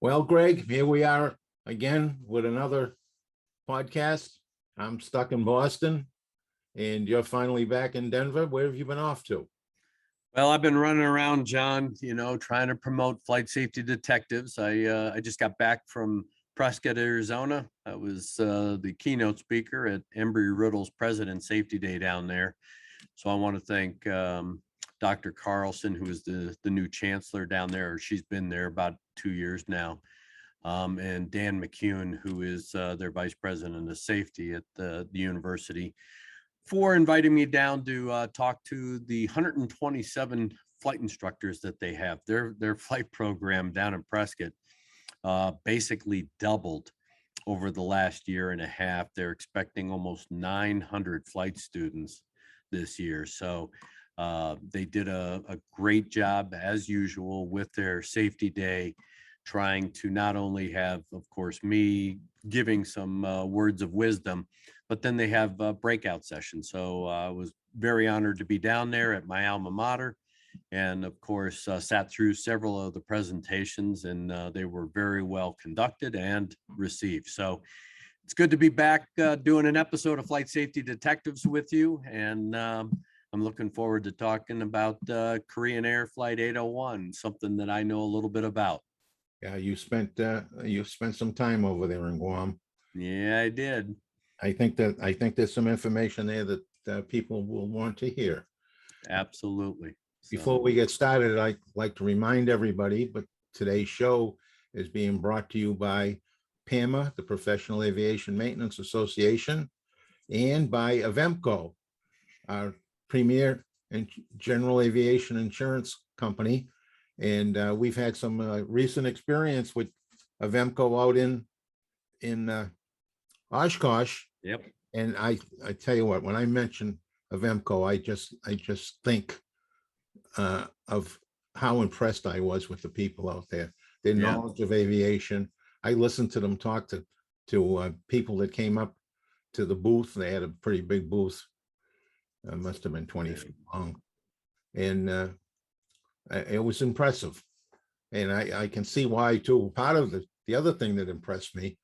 Well, Greg, here we are again with another podcast. I'm stuck in Boston and you're finally back in Denver. Where have you been off to? Well, I've been running around, John, trying to promote flight safety detectives. I just got back from Prescott, Arizona. I was the keynote speaker at Embry-Riddle's President Safety Day down there. So I want to thank Dr. Carlson, who is the new chancellor down there. She's been there about 2 years now. And Dan McCune, who is their vice president of safety at the university, for inviting me down to talk to the 127 flight instructors that they have. Their flight program down in Prescott basically doubled over the last year and a half. They're expecting almost 900 flight students this year. So they did a great job, as usual, with their safety day, trying to not only have, of course, me giving some words of wisdom, but then they have breakout sessions. So I was very honored to be down there at my alma mater, and of course sat through several of the presentations, and they were very well conducted and received. So it's good to be back doing an episode of Flight Safety Detectives with you, and I'm looking forward to talking about Korean Air Flight 801, something that I know a little bit about. Yeah, you spent some time over there in Guam. Yeah, I did. I think there's some information there that people will want to hear. Absolutely. Before we get started, I'd like to remind everybody, but today's show is being brought to you by PAMA, the Professional Aviation Maintenance Association, and by Avemco, our premier and general aviation insurance company. And we've had some recent experience with Avemco out in Oshkosh. Yep. And I tell you what, when I mention Avemco, I just think of how impressed I was with the people out there, their knowledge of aviation. I listened to them talk to people that came up to the booth. They had a pretty big booth. Must have been 20 feet long. And it was impressive. And I can see why too. Part of the other thing that impressed me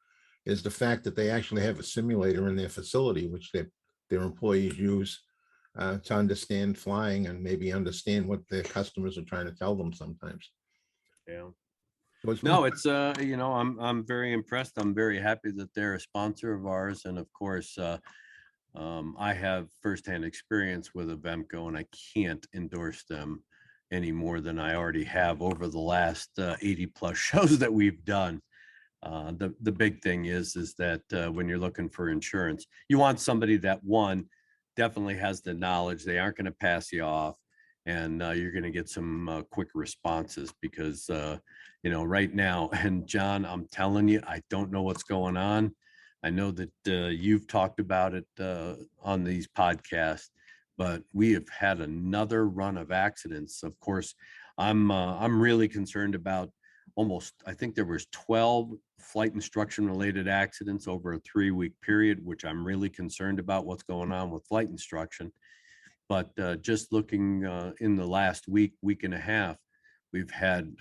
is the fact that they actually have a simulator in their facility, which their employees use to understand flying and maybe understand what their customers are trying to tell them sometimes. Yeah. So it's I'm very impressed. I'm very happy that they're a sponsor of ours, and of course I have firsthand experience with Avemco, and I can't endorse them any more than I already have over the last 80 plus shows that we've done. The big thing is that when you're looking for insurance, you want somebody that, one, definitely has the knowledge. They aren't going to pass you off, and you're going to get some quick responses, because right now, and John, I'm telling you, I don't know what's going on. I know that you've talked about it on these podcasts, but we have had another run of accidents. Of course, I'm really concerned about I think there was 12 flight instruction related accidents over a 3-week period, which I'm really concerned about what's going on with flight instruction. But just looking in the last week and a half, we've had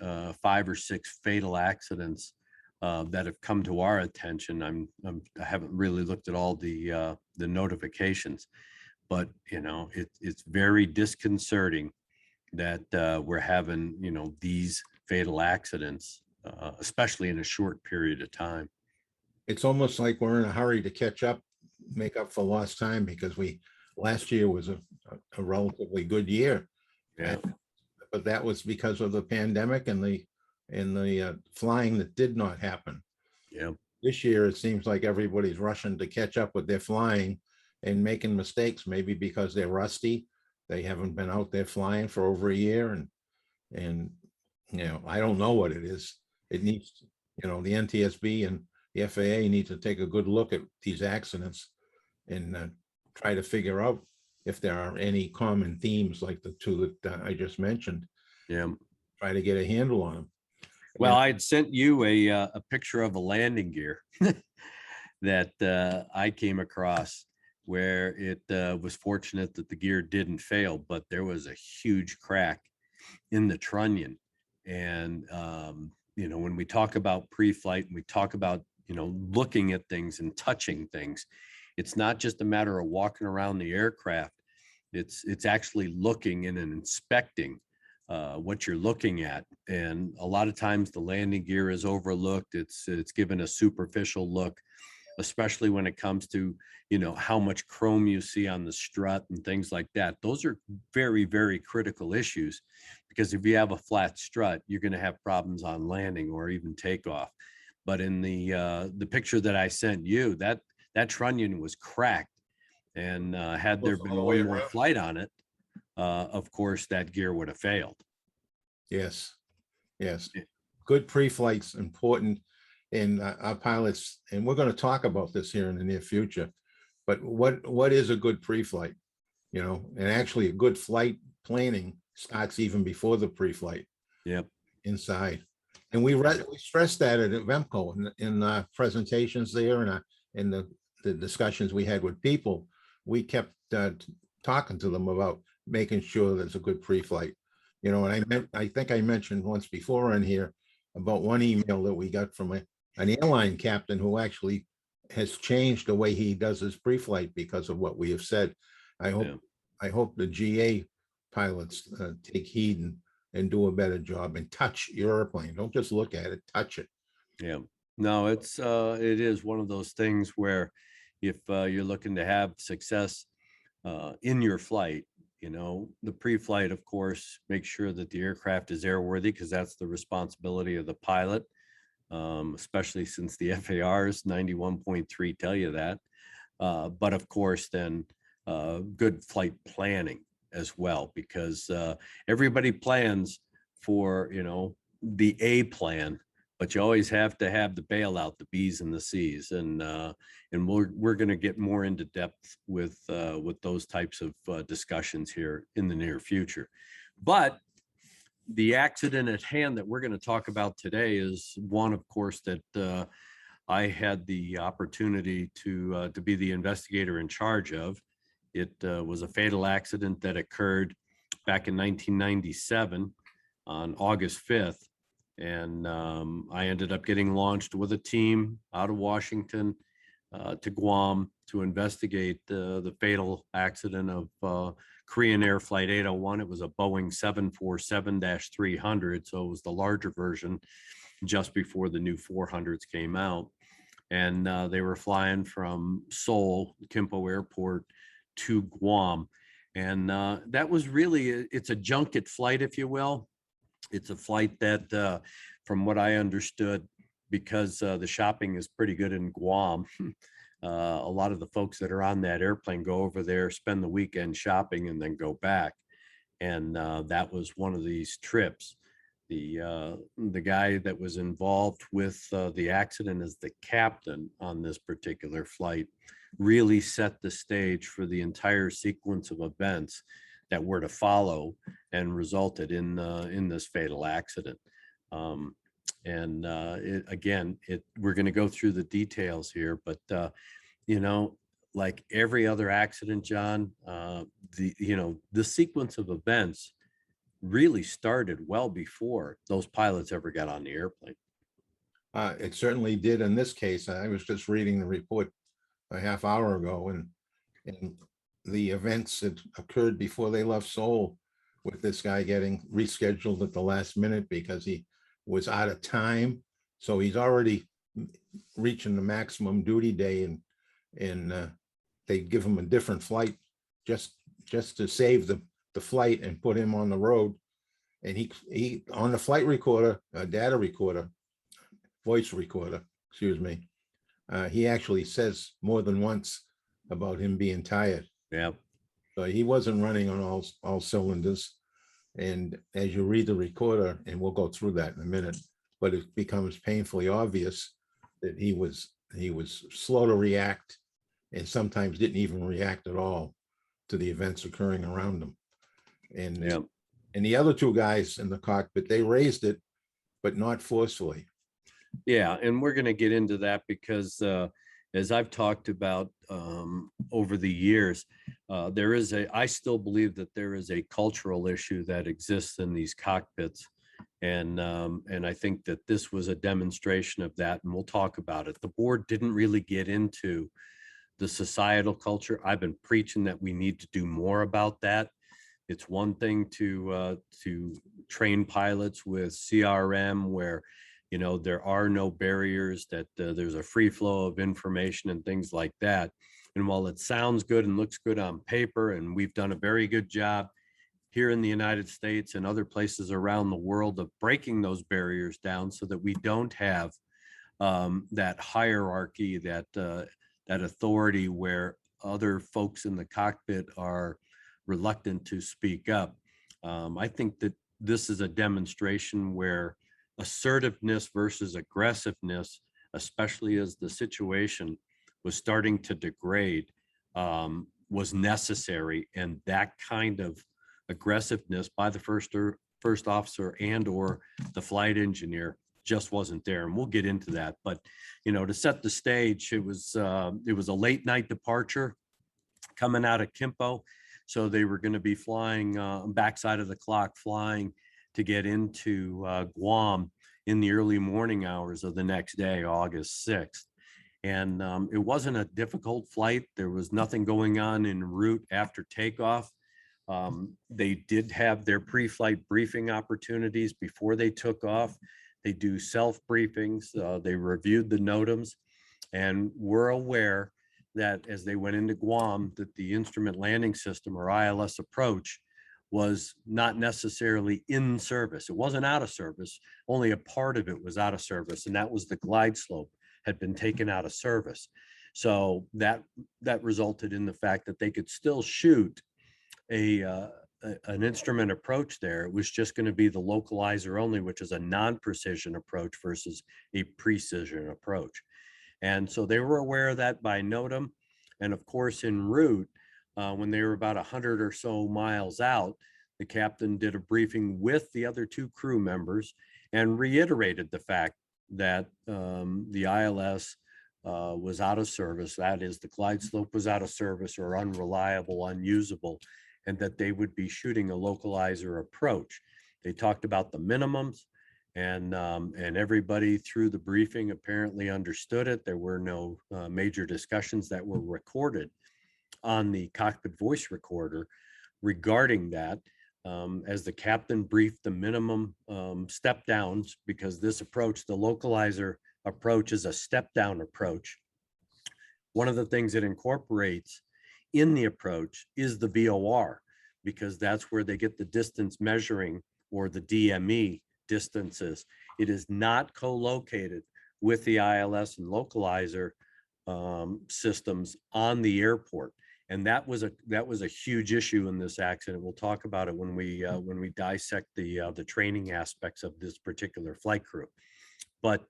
5 or 6 fatal accidents that have come to our attention. I haven't really looked at all the notifications, but it's very disconcerting that we're having these fatal accidents, especially in a short period of time. It's almost like we're in a hurry to catch up, make up for lost time, because last year was a relatively good year. Yeah. But that was because of the pandemic and the flying that did not happen. Yeah. This year, it seems like everybody's rushing to catch up with their flying and making mistakes, maybe because they're rusty. They haven't been out there flying for over a year, and I don't know what it is. It needs, the NTSB and the FAA need to take a good look at these accidents and try to figure out if there are any common themes like the two that I just mentioned. Yeah. Try to get a handle on them. Well, I'd sent you a picture of a landing gear that I came across, where it was fortunate that the gear didn't fail, but there was a huge crack in the trunnion. And, when we talk about pre-flight and we talk about, looking at things and touching things, it's not just a matter of walking around the aircraft. It's actually looking and inspecting what you're looking at. And a lot of times the landing gear is overlooked. It's given a superficial look, especially when it comes to, how much chrome you see on the strut and things like that. Those are very, very critical issues, because if you have a flat strut, you're going to have problems on landing or even takeoff. But in the picture that I sent you, that trunnion was cracked. And had there been one more flight on it, of course, that gear would have failed. Yes, yes. Good pre-flight's important in our pilots, and we're going to talk about this here in the near future. But what is a good pre-flight? And actually a good flight planning starts even before the pre-flight. Yep. Inside. And we stressed that at VEMCO in presentations there, and in the discussions we had with people. We kept talking to them about making sure there's a good pre-flight. And I think I mentioned once before in here about one email that we got from an airline captain who actually has changed the way he does his pre-flight because of what we have said. I hope the GA pilots take heed and do a better job and touch your airplane. Don't just look at it, touch it. Yeah. No, it is one of those things where if you're looking to have success in your flight, the pre-flight, of course, make sure that the aircraft is airworthy, because that's the responsibility of the pilot, especially since the FARs 91.3 tell you that. But of course, then good flight planning as well, because everybody plans for, the A plan, but you always have to have the bailout, the B's and the C's, and we're going to get more into depth with those types of discussions here in the near future. But the accident at hand that we're going to talk about today is one, of course, that I had the opportunity to be the investigator in charge of. It was a fatal accident that occurred back in 1997 on August 5th. And I ended up getting launched with a team out of Washington to Guam to investigate the fatal accident of Korean Air Flight 801. It was a Boeing 747-300, so it was the larger version just before the new 400s came out. And they were flying from Seoul, Kimpo Airport, to Guam. And that was really, it's a junket flight, if you will. It's a flight that, from what I understood, because the shopping is pretty good in Guam, a lot of the folks that are on that airplane go over there, spend the weekend shopping, and then go back. And that was one of these trips. The guy that was involved with the accident as the captain on this particular flight really set the stage for the entire sequence of events that were to follow and resulted in this fatal accident. We're going to go through the details here, but like every other accident, John, the sequence of events really started well before those pilots ever got on the airplane. It certainly did in this case. I was just reading the report a half hour ago, and the events that occurred before they left Seoul, with this guy getting rescheduled at the last minute because he was out of time. So he's already reaching the maximum duty day, and they give him a different flight just to save the flight and put him on the road. And he on the flight recorder, data recorder, voice recorder, excuse me, he actually says more than once about him being tired. Yeah. So he wasn't running on all cylinders. And as you read the recorder, and we'll go through that in a minute, but it becomes painfully obvious that he was slow to react, and sometimes didn't even react at all to the events occurring around him. And the other two guys in the cockpit, they raised it, but not forcefully. Yeah, and we're going to get into that because as I've talked about over the years, I still believe that there is a cultural issue that exists in these cockpits And I think that this was a demonstration of that, and we'll talk about it. The board didn't really get into the societal culture. I've been preaching that we need to do more about that. It's one thing to train pilots with CRM where, there are no barriers, that there's a free flow of information and things like that. And while it sounds good and looks good on paper, and we've done a very good job here in the United States and other places around the world of breaking those barriers down so that we don't have that hierarchy, that authority where other folks in the cockpit are reluctant to speak up. I think that this is a demonstration where assertiveness versus aggressiveness, especially as the situation was starting to degrade, was necessary. And that kind of aggressiveness by the first officer and or the flight engineer just wasn't there. And we'll get into that. But, to set the stage, it was a late night departure coming out of Kimpo. So they were going to be flying backside of the clock, flying to get into Guam in the early morning hours of the next day, August 6th. And it wasn't a difficult flight. There was nothing going on en route after takeoff. They did have their pre-flight briefing opportunities before they took off. They do self-briefings. They reviewed the NOTAMs, and were aware that as they went into Guam, that the instrument landing system, or ILS approach, was not necessarily in service. It wasn't out of service. Only a part of it was out of service, and that was the glide slope had been taken out of service. So that resulted in the fact that they could still shoot an instrument approach there. It was just going to be the localizer only, which is a non-precision approach versus a precision approach. And so they were aware of that by NOTAM. And of course, en route, when they were about 100 or so miles out, the captain did a briefing with the other two crew members and reiterated the fact that the ILS was out of service. That is, the glide slope was out of service or unreliable, unusable, and that they would be shooting a localizer approach. They talked about the minimums, and everybody through the briefing apparently understood it. There were no major discussions that were recorded on the cockpit voice recorder regarding that. As the captain briefed the minimum step downs, because this approach, the localizer approach, is a step down approach. One of the things it incorporates in the approach is the VOR, because that's where they get the distance measuring, or the DME distances. It is not co-located with the ILS and localizer systems on the airport. And that was a huge issue in this accident. We'll talk about it when we dissect the training aspects of this particular flight crew. But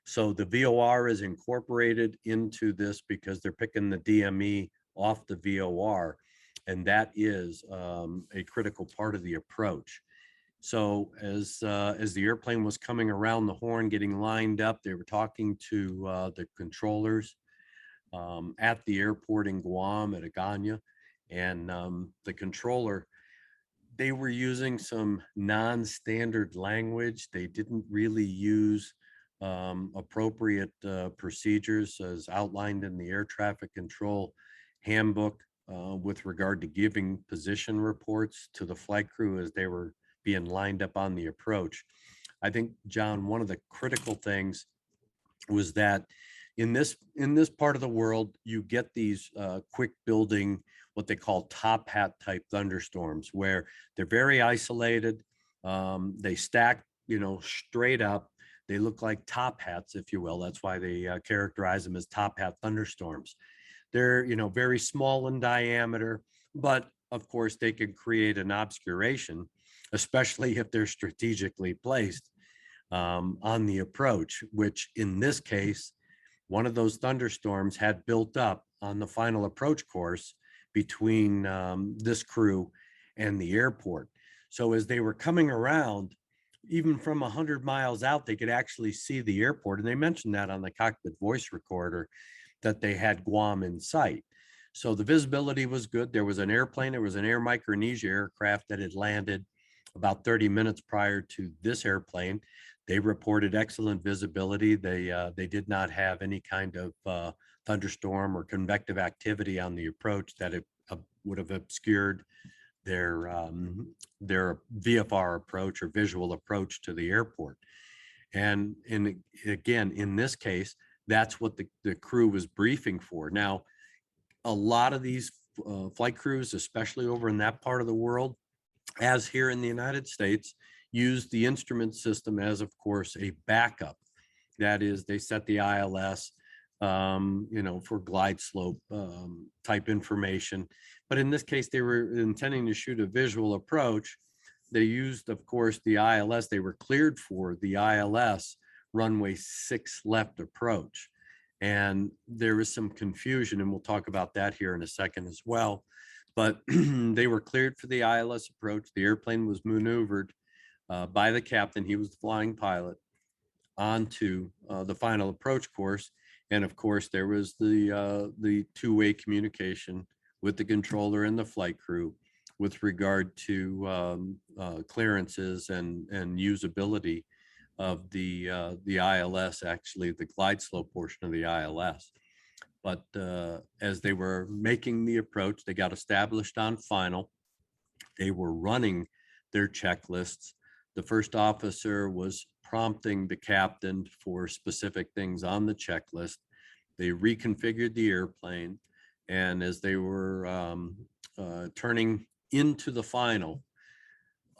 so the VOR is incorporated into this because they're picking the DME off the VOR, and that is a critical part of the approach. So as the airplane was coming around the horn, getting lined up, they were talking to the controllers at the airport in Guam at Agana, and the controller, they were using some non-standard language. They didn't really use appropriate procedures as outlined in the air traffic control handbook with regard to giving position reports to the flight crew as they were being lined up on the approach. I think, John, one of the critical things was that in this part of the world, you get these quick building, what they call top hat type thunderstorms, where they're very isolated. They stack, straight up. They look like top hats, if you will. That's why they characterize them as top hat thunderstorms. They're, very small in diameter, but of course they can create an obscuration, especially if they're strategically placed on the approach, which in this case, one of those thunderstorms had built up on the final approach course between this crew and the airport. So as they were coming around, even from 100 miles out, they could actually see the airport. And they mentioned that on the cockpit voice recorder, that they had Guam in sight. So the visibility was good. There was an airplane, there was an Air Micronesia aircraft that had landed about 30 minutes prior to this airplane. They reported excellent visibility. They did not have any kind of thunderstorm or convective activity on the approach that it would have obscured their VFR approach or visual approach to the airport. And again, in this case, that's what the crew was briefing for. Now, a lot of these flight crews, especially over in that part of the world, as here in the United States, use the instrument system as, of course, a backup. That is, they set the ILS, for glide slope type information. But in this case, they were intending to shoot a visual approach. They used, of course, the ILS. They were cleared for the ILS runway 6 left approach. And there was some confusion, and we'll talk about that here in a second as well. But they were cleared for the ILS approach. The airplane was maneuvered by the captain. He was the flying pilot onto the final approach course. And of course, there was the two-way communication with the controller and the flight crew with regard to clearances and usability of the ILS, actually the glide slope portion of the ILS. But as they were making the approach, they got established on final. They were running their checklists. The first officer was prompting the captain for specific things on the checklist. They reconfigured the airplane. And as they were turning into the final,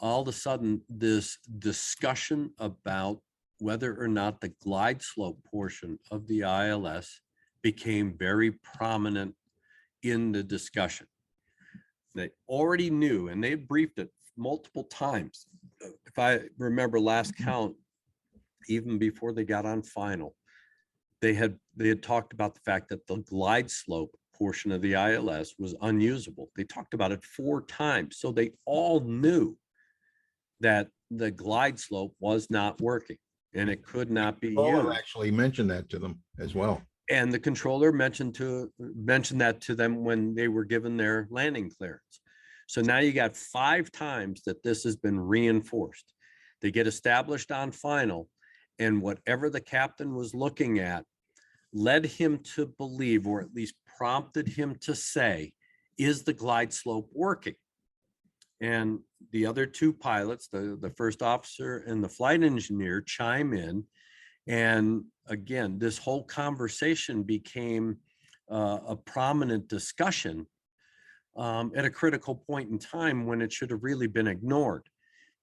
all of a sudden, this discussion about whether or not the glide slope portion of the ILS became very prominent in the discussion. They already knew, and they briefed it multiple times. If I remember last count, even before they got on final, they had talked about the fact that the glide slope portion of the ILS was unusable. They talked about it 4 times. So they all knew that the glide slope was not working and it could not be used. Actually mentioned that to them as well. And the controller mentioned that to them when they were given their landing clearance. So now you got 5 times that this has been reinforced. They get established on final, and whatever the captain was looking at led him to believe, or at least prompted him to say, is the glide slope working? And the other 2 pilots, the first officer and the flight engineer, chime in. And again, this whole conversation became a prominent discussion at a critical point in time when it should have really been ignored.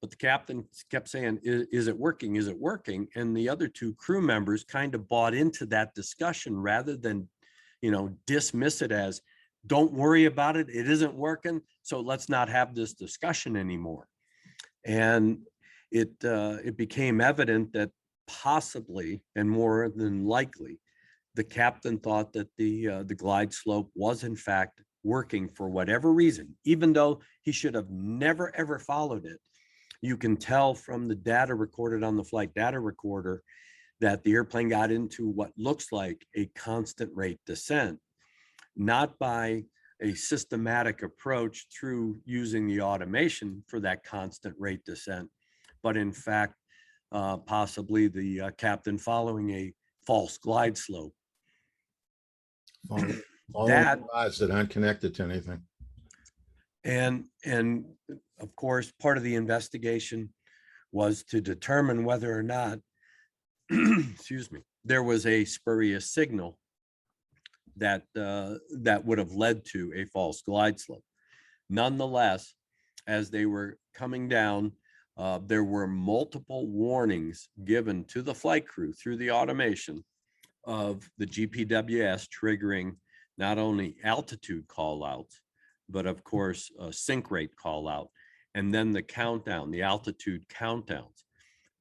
But the captain kept saying, is it working? Is it working? And the other 2 crew members kind of bought into that discussion rather than, dismiss it as, don't worry about it. It isn't working. So let's not have this discussion anymore. And it became evident that possibly, and more than likely, the captain thought that the glide slope was in fact working for whatever reason, even though he should have never, ever followed it. You can tell from the data recorded on the flight data recorder that the airplane got into what looks like a constant rate descent, not by a systematic approach through using the automation for that constant rate descent, but in fact, possibly the captain following a false glide slope. That aren't connected to anything. And of course, part of the investigation was to determine whether or not, excuse me, there was a spurious signal that would have led to a false glide slope. Nonetheless, as they were coming down, there were multiple warnings given to the flight crew through the automation of the GPWS triggering not only altitude callouts, but of course, sync rate call out, and then the countdown, the altitude countdowns.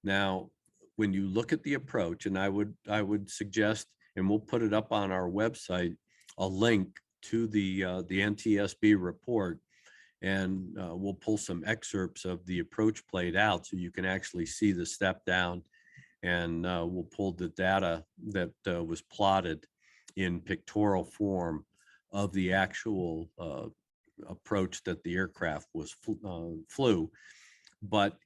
Now, when you look at the approach, and I would suggest, and we'll put it up on our website, a link to the NTSB report, and we'll pull some excerpts of the approach played out so you can actually see the step down, and we'll pull the data that was plotted in pictorial form of the actual approach that the aircraft flew. But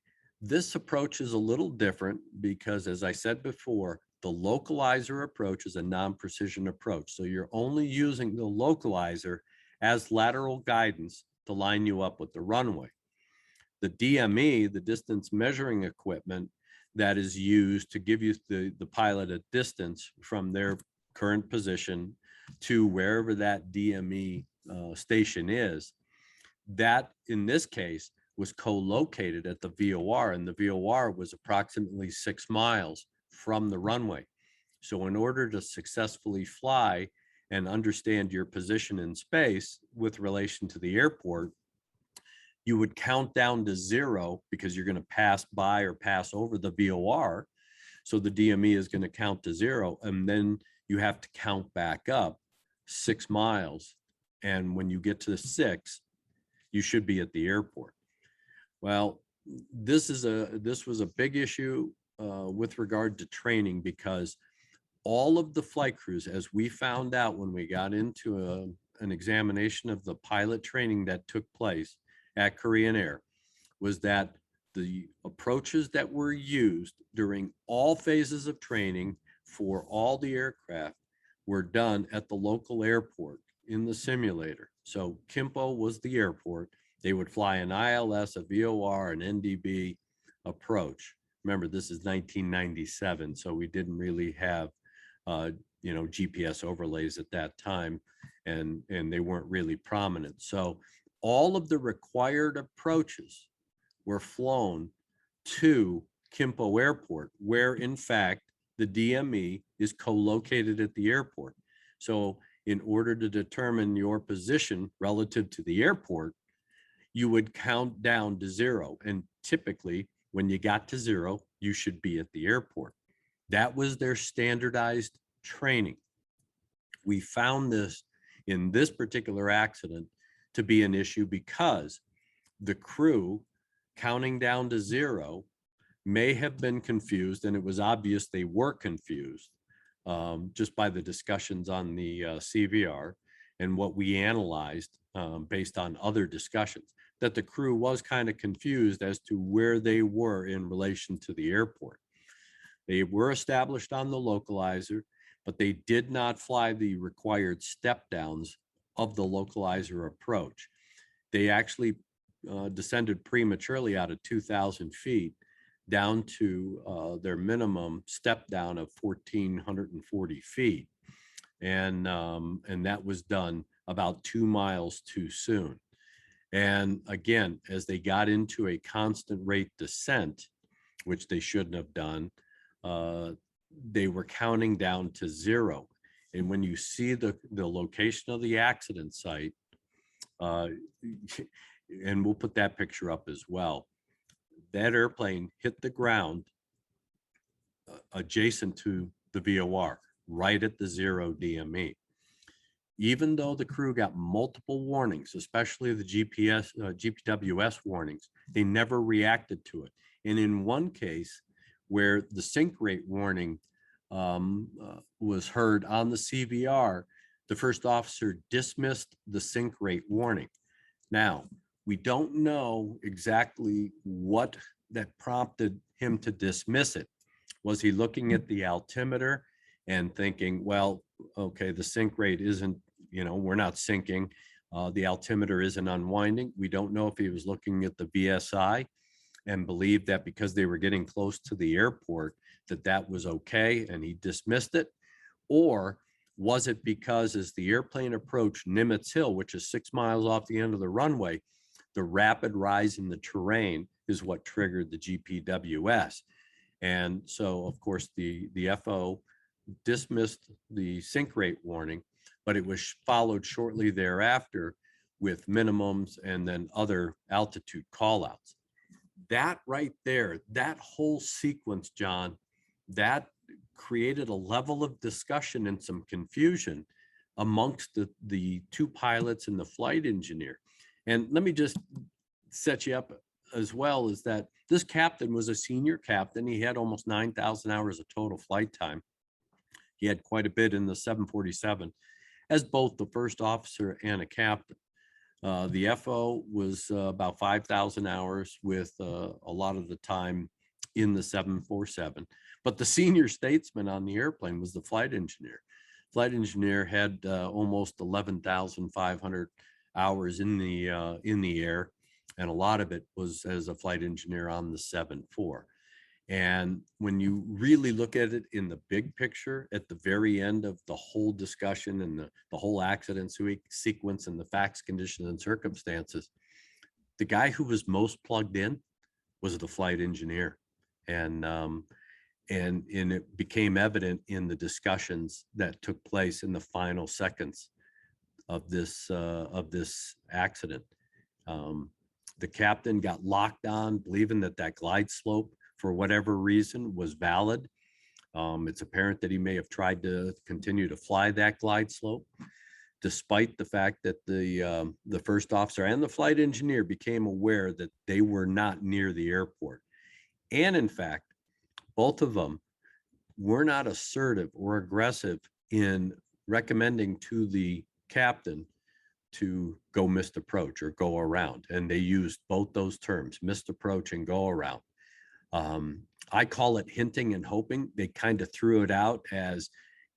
this approach is a little different because, as I said before, the localizer approach is a non-precision approach. So you're only using the localizer as lateral guidance to line you up with the runway. The DME, the distance measuring equipment that is used to give you the pilot a distance from their current position to wherever that DME station is, that in this case was co-located at the VOR, and the VOR was approximately 6 miles from the runway. So in order to successfully fly and understand your position in space with relation to the airport, you would count down to 0 because you're going to pass by or pass over the VOR. So the DME is going to count to 0, and then you have to count back up 6 miles. And when you get to 6, you should be at the airport. Well, this was a big issue with regard to training, because all of the flight crews, as we found out when we got into an examination of the pilot training that took place at Korean Air, was that the approaches that were used during all phases of training for all the aircraft were done at the local airport in the simulator. So Kimpo was the airport. They would fly an ILS, a VOR, an NDB approach. Remember, this is 1997, so we didn't really have GPS overlays at that time, and they weren't really prominent. So all of the required approaches were flown to Kimpo Airport, where in fact the DME is co-located at the airport. So in order to determine your position relative to the airport, you would count down to 0. And typically when you got to 0, you should be at the airport. That was their standardized training. We found this in this particular accident to be an issue because the crew counting down to 0 may have been confused, and it was obvious they were confused just by the discussions on the CVR and what we analyzed based on other discussions, that the crew was kind of confused as to where they were in relation to the airport. They were established on the localizer, but they did not fly the required step downs of the localizer approach. They actually descended prematurely out of 2,000 feet down to their minimum step down of 1,440 feet. And that was done about 2 miles too soon. And again, as they got into a constant rate descent, which they shouldn't have done, they were counting down to 0. And when you see the location of the accident site, and we'll put that picture up as well, that airplane hit the ground adjacent to the VOR, right at the 0 DME. Even though the crew got multiple warnings, especially the GPWS warnings, they never reacted to it. And in one case where the sink rate warning was heard on the CVR, the first officer dismissed the sink rate warning. Now, we don't know exactly what that prompted him to dismiss it. Was he looking at the altimeter and thinking, well, okay, the sink rate isn't, we're not sinking. The altimeter isn't unwinding. We don't know if he was looking at the VSI and believed that because they were getting close to the airport, that was okay and he dismissed it. Or was it because as the airplane approached Nimitz Hill, which is 6 miles off the end of the runway, the rapid rise in the terrain is what triggered the GPWS. And so, of course, the FO dismissed the sink rate warning, but it was followed shortly thereafter with minimums and then other altitude callouts. That right there, that whole sequence, John, that created a level of discussion and some confusion amongst the two pilots and the flight engineer. And let me just set you up as well, is that this captain was a senior captain. He had almost 9,000 hours of total flight time. He had quite a bit in the 747 as both the first officer and a captain. The FO was about 5,000 hours with a lot of the time in the 747. But the senior statesman on the airplane was the flight engineer. Flight engineer had almost 11,500 hours in the air, and a lot of it was as a flight engineer on the 747. And when you really look at it in the big picture, at the very end of the whole discussion and the whole accident sequence and the facts, conditions, and circumstances, the guy who was most plugged in was the flight engineer. And it became evident in the discussions that took place in the final seconds of this accident. The captain got locked on, believing that that glide slope, for whatever reason, was valid. It's apparent that he may have tried to continue to fly that glide slope, despite the fact that the first officer and the flight engineer became aware that they were not near the airport. And in fact, both of them were not assertive or aggressive in recommending to the captain to go missed approach or go around. And they used both those terms, missed approach and go around. I call it hinting and hoping. They kind of threw it out as,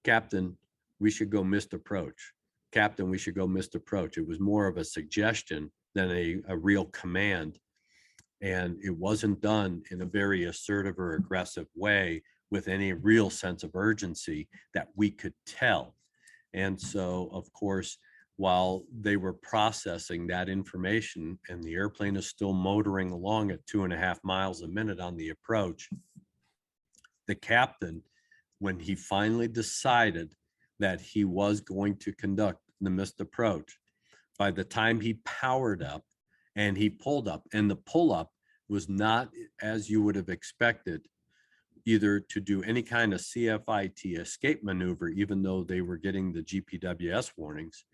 Captain, we should go missed approach. Captain, we should go missed approach. It was more of a suggestion than a real command. And it wasn't done in a very assertive or aggressive way with any real sense of urgency that we could tell. And so, of course, while they were processing that information and the airplane is still motoring along at 2.5 miles a minute on the approach, the captain, when he finally decided that he was going to conduct the missed approach, by the time he powered up and he pulled up, and the pull up was not as you would have expected, either to do any kind of CFIT escape maneuver, even though they were getting the GPWS warnings.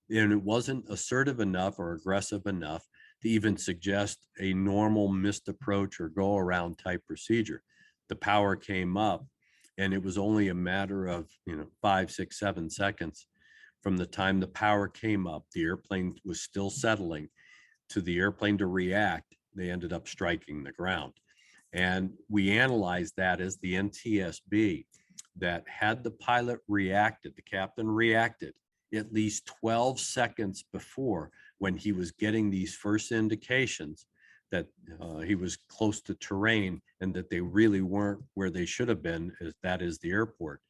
And it wasn't assertive enough or aggressive enough to even suggest a normal missed approach or go around type procedure. The power came up, and it was only a matter of 5, 6, 7 seconds from the time the power came up, the airplane was still settling, to the airplane to react. They ended up striking the ground. And we analyzed that as the NTSB, that had the pilot reacted, the captain reacted at least 12 seconds before, when he was getting these first indications that he was close to terrain and that they really weren't where they should have been, that is the airport.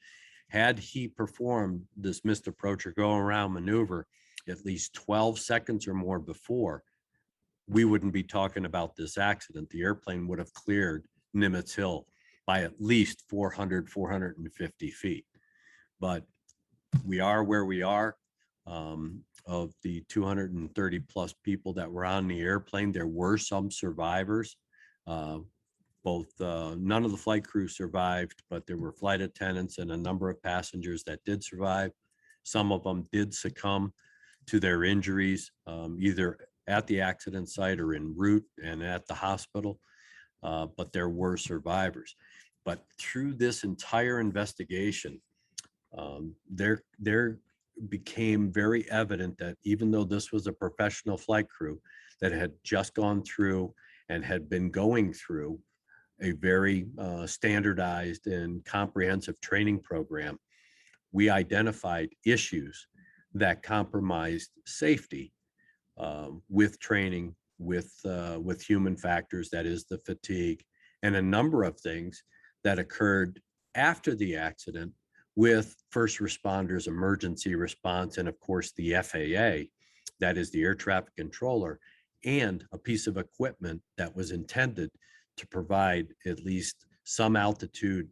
Had he performed this missed approach or go around maneuver at least 12 seconds or more before, we wouldn't be talking about this accident. The airplane would have cleared Nimitz Hill by at least 400, 450 feet. But we are where we are. Of the 230 plus people that were on the airplane, there were some survivors. None of the flight crew survived, but there were flight attendants and a number of passengers that did survive. Some of them did succumb to their injuries, either at the accident site or en route and at the hospital, but there were survivors. But through this entire investigation, there became very evident that even though this was a professional flight crew that had just gone through and had been going through a very standardized and comprehensive training program, we identified issues that compromised safety with training, with human factors, that is the fatigue, and a number of things that occurred after the accident with first responders, emergency response, and of course the FAA, that is the air traffic controller, and a piece of equipment that was intended to provide at least some altitude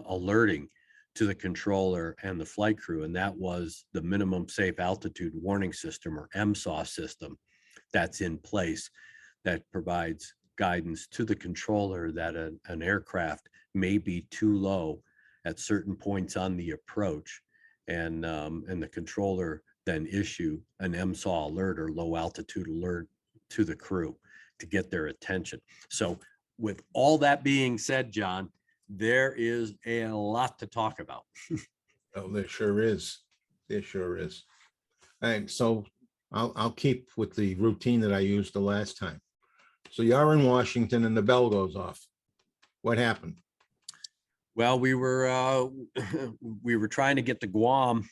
alerting to the controller and the flight crew. And that was the minimum safe altitude warning system, or MSAW system, that's in place, that provides guidance to the controller that an aircraft may be too low at certain points on the approach, and the controller then issue an MSAW alert, or low altitude alert, to the crew to get their attention. So with all that being said, John, there is a lot to talk about. Oh, there sure is. There sure is. And so I'll keep with the routine that I used the last time. So you're in Washington and the bell goes off. What happened? Well, we were we were trying to get to Guam,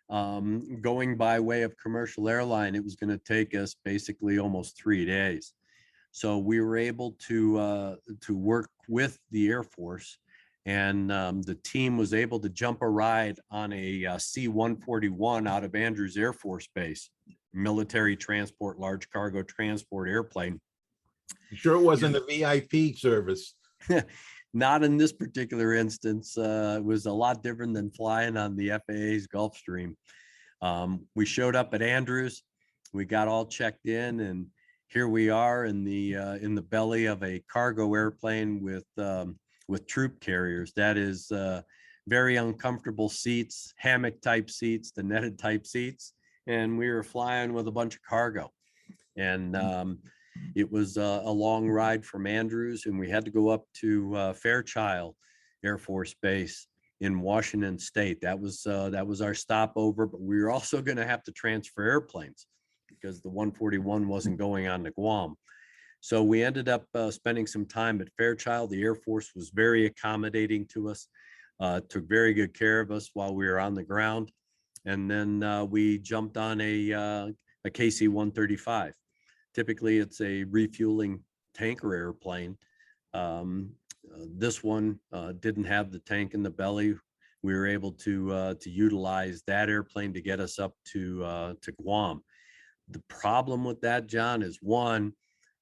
going by way of commercial airline. It was going to take us basically almost 3 days. So we were able to work with the Air Force, and the team was able to jump a ride on a C-141 out of Andrews Air Force Base, military transport, large cargo transport airplane. You sure it wasn't a VIP service? Not in this particular instance. It was a lot different than flying on the FAA's Gulfstream. We showed up at Andrews, we got all checked in, and here we are in the belly of a cargo airplane with troop carriers. That is very uncomfortable seats, hammock type seats, the netted type seats, and we were flying with a bunch of cargo. And it was a long ride from Andrews, and we had to go up to Fairchild Air Force Base in Washington State. That was our stopover, but we were also going to have to transfer airplanes because the 141 wasn't going on to Guam. So we ended up spending some time at Fairchild. The Air Force was very accommodating to us, took very good care of us while we were on the ground. And then we jumped on a KC-135. Typically, it's a refueling tanker airplane. This one didn't have the tank in the belly. We were able to utilize that airplane to get us up to Guam. The problem with that, John, is one,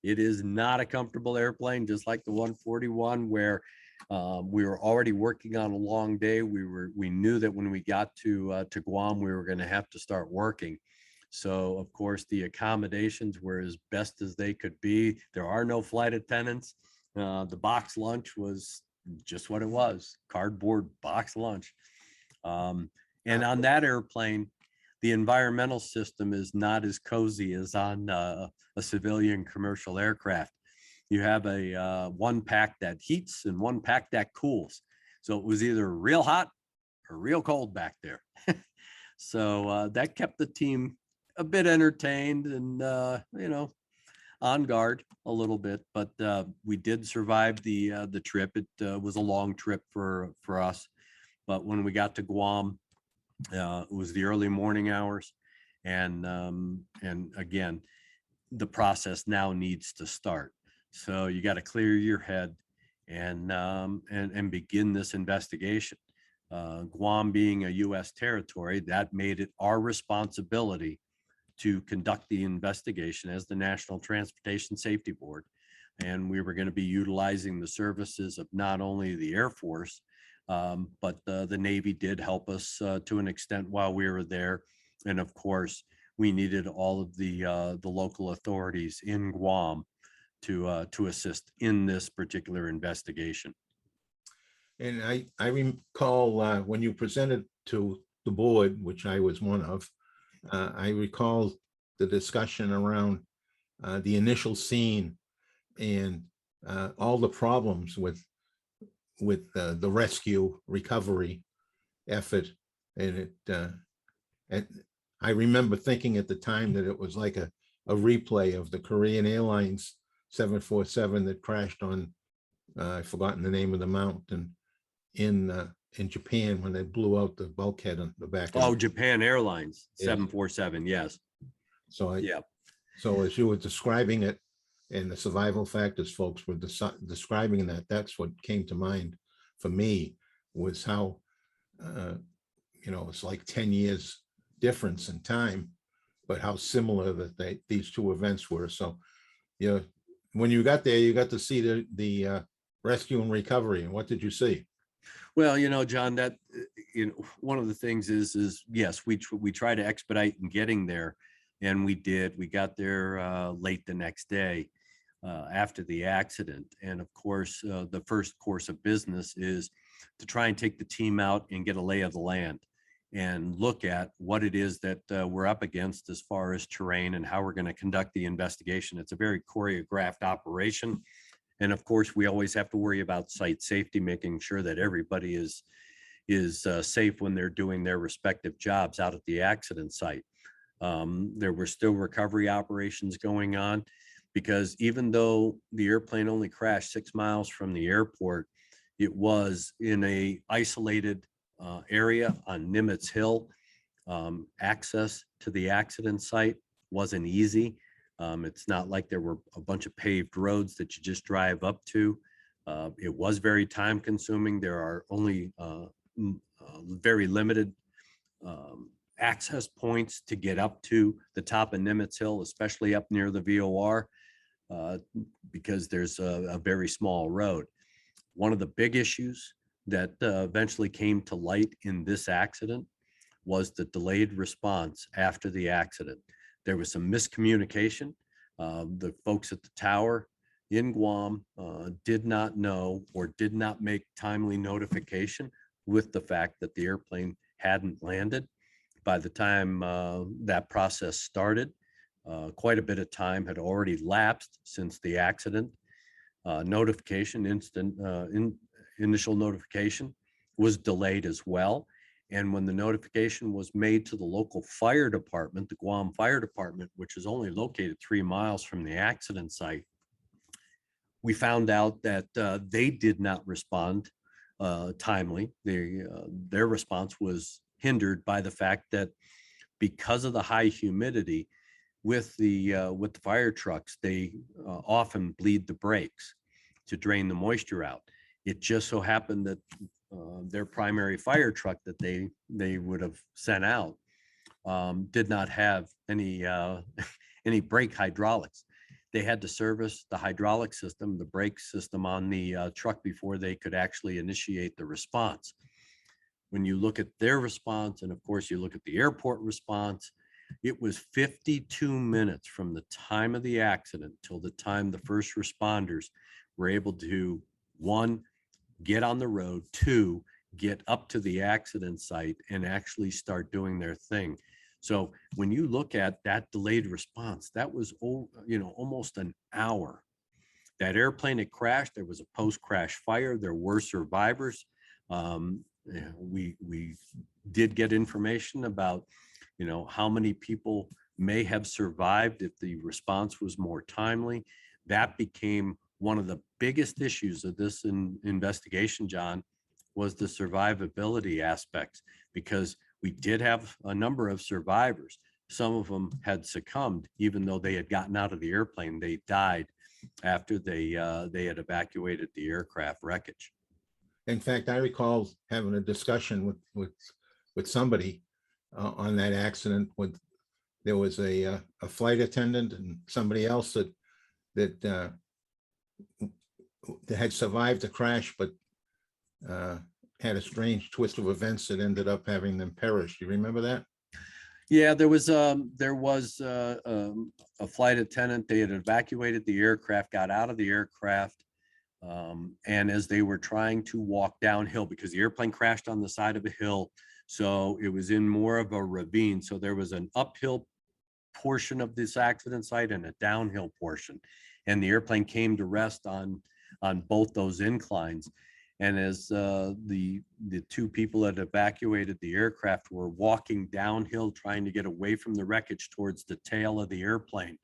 it is not a comfortable airplane, just like the 141, where we were already working on a long day. We knew that when we got to Guam, we were going to have to start working. So, of course, the accommodations were as best as they could be. There are no flight attendants. The box lunch was just what it was, cardboard box lunch. And on that airplane, the environmental system is not as cozy as on a civilian commercial aircraft. You have a one pack that heats and one pack that cools. So it was either real hot or real cold back there. So that kept the team a bit entertained and, on guard a little bit, but we did survive the trip. It was a long trip for us, but when we got to Guam, it was the early morning hours, and again, the process now needs to start. So you got to clear your head and begin this investigation. Guam being a U.S. territory, that made it our responsibility to conduct the investigation as the National Transportation Safety Board. And we were going to be utilizing the services of not only the Air Force, but the Navy did help us to an extent while we were there. And of course, we needed all of the local authorities in Guam to assist in this particular investigation. And I recall when you presented to the board, which I was one of, I recall the discussion around the initial scene and all the problems with the rescue recovery effort. And I remember thinking at the time that it was like a replay of the Korean Airlines 747 that crashed on, I've forgotten the name of the mountain in Japan when they blew out the bulkhead on the back. Oh, Japan Airlines 747, yes. So yeah. So as you were describing it, and the survival factors folks were describing that, that's what came to mind for me, was how it's like 10 years difference in time, but how similar that these two events were. So when you got there, you got to see the rescue and recovery. And what did you see? Well, John, that one of the things is yes, we try to expedite in getting there, and we did. We got there late the next day after the accident, and of course, the first course of business is to try and take the team out and get a lay of the land and look at what it is that we're up against as far as terrain and how we're going to conduct the investigation. It's a very choreographed operation. And of course, we always have to worry about site safety, making sure that everybody is safe when they're doing their respective jobs out at the accident site. There were still recovery operations going on because even though the airplane only crashed 6 miles from the airport, it was in a isolated area on Nimitz Hill. Access to the accident site wasn't easy. It's not like there were a bunch of paved roads that you just drive up to. It was very time consuming. There are only very limited access points to get up to the top of Nimitz Hill, especially up near the VOR, because there's a very small road. One of the big issues that eventually came to light in this accident was the delayed response after the accident. There was some miscommunication. The folks at the tower in Guam did not know or did not make timely notification with the fact that the airplane hadn't landed. By the time that process started, quite a bit of time had already lapsed since the accident. Initial notification was delayed as well. And when the notification was made to the local fire department, the Guam Fire Department, which is only located 3 miles from the accident site, we found out that they did not respond timely. Their response was hindered by the fact that because of the high humidity with the fire trucks, they often bleed the brakes to drain the moisture out. It just so happened that their primary fire truck that they would have sent out did not have any any brake hydraulics. They had to service the hydraulic system, the brake system on the truck before they could actually initiate the response. When you look at their response, and of course you look at the airport response, it was 52 minutes from the time of the accident till the time the first responders were able to, one, get on the road, two, get up to the accident site and actually start doing their thing. So when you look at that delayed response, that was, almost an hour. That airplane had crashed. There was a post-crash fire. There were survivors. We did get information about, how many people may have survived if the response was more timely. That became one of the biggest issues of this investigation, John, was the survivability aspects, because we did have a number of survivors. Some of them had succumbed, even though they had gotten out of the airplane. They died after they had evacuated the aircraft wreckage. In fact, I recall having a discussion with somebody on that accident. There was a flight attendant and somebody else that had survived the crash, but had a strange twist of events that ended up having them perish. Do you remember that? Yeah, there was a flight attendant. They had evacuated the aircraft, got out of the aircraft, and as they were trying to walk downhill, because the airplane crashed on the side of a hill, so it was in more of a ravine. So there was an uphill portion of this accident site and a downhill portion, and the airplane came to rest on both those inclines. And as the two people that evacuated the aircraft were walking downhill, trying to get away from the wreckage towards the tail of the airplane,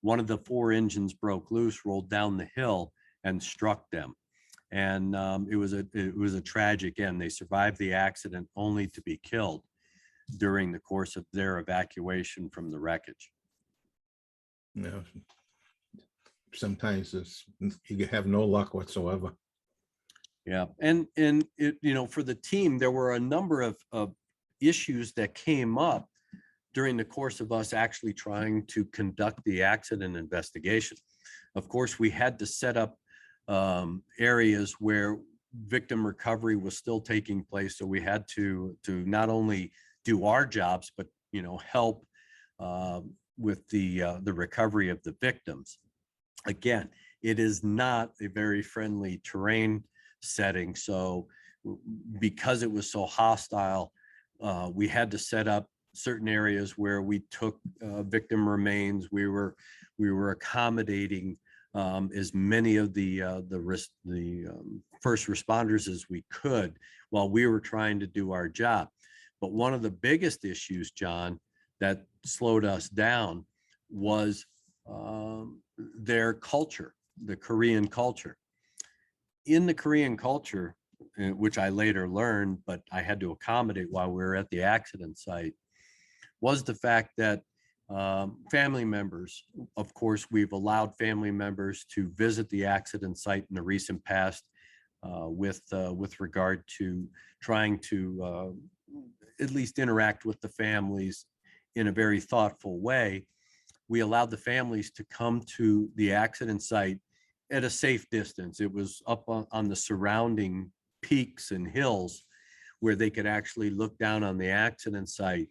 one of the 4 engines broke loose, rolled down the hill, and struck them. And it was a tragic end. They survived the accident only to be killed during the course of their evacuation from the wreckage. Sometimes you have no luck whatsoever. Yeah, and it, for the team, there were a number of issues that came up during the course of us actually trying to conduct the accident investigation. Of course, we had to set up areas where victim recovery was still taking place, so we had to not only do our jobs, but help with the recovery of the victims. Again, it is not a very friendly terrain setting. So because it was so hostile, we had to set up certain areas where we took victim remains. We were accommodating as many of the first responders as we could while we were trying to do our job. But one of the biggest issues, John, that slowed us down was their culture, the Korean culture. In the Korean culture, which I later learned, but I had to accommodate while we were at the accident site, was the fact that family members, of course, we've allowed family members to visit the accident site in the recent past with regard to trying to at least interact with the families in a very thoughtful way. We allowed the families to come to the accident site at a safe distance. It was up on the surrounding peaks and hills where they could actually look down on the accident site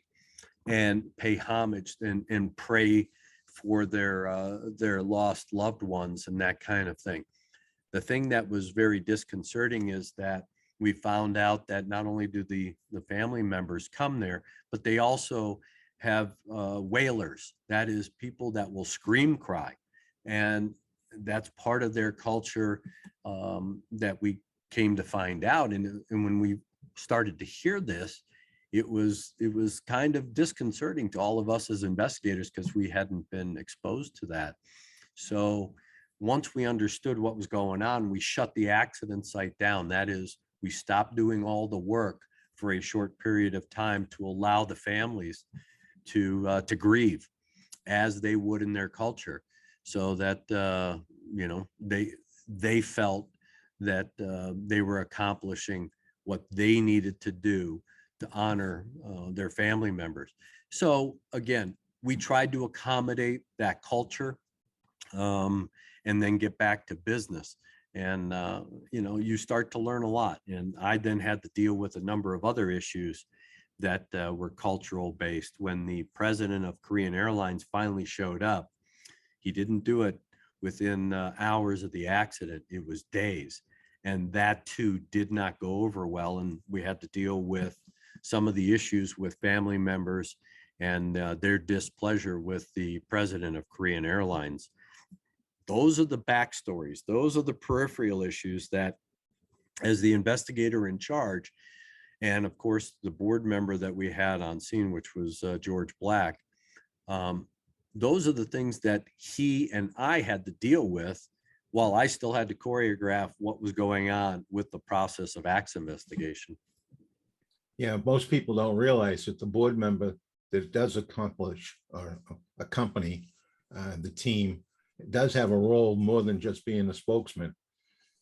and pay homage and pray for their lost loved ones and that kind of thing. The thing that was very disconcerting is that we found out that not only do the family members come there, but they also have wailers. That is, people that will scream cry. And that's part of their culture that we came to find out. And when we started to hear this, it was kind of disconcerting to all of us as investigators because we hadn't been exposed to that. So once we understood what was going on, we shut the accident site down. That is, we stopped doing all the work for a short period of time to allow the families to grieve as they would in their culture, so that they felt that they were accomplishing what they needed to do to honor their family members. So again, we tried to accommodate that culture and then get back to business. And you start to learn a lot. And I then had to deal with a number of other issues that were cultural based. When the president of Korean Airlines finally showed up, he didn't do it within hours of the accident. It was days. And that too did not go over well. And we had to deal with some of the issues with family members and their displeasure with the president of Korean Airlines. Those are the backstories. Those are the peripheral issues that, as the investigator in charge, and of course, the board member that we had on scene, which was George Black, those are the things that he and I had to deal with while I still had to choreograph what was going on with the process of acts investigation. Yeah, most people don't realize that the board member that does accomplish or accompany the team does have a role more than just being a spokesman.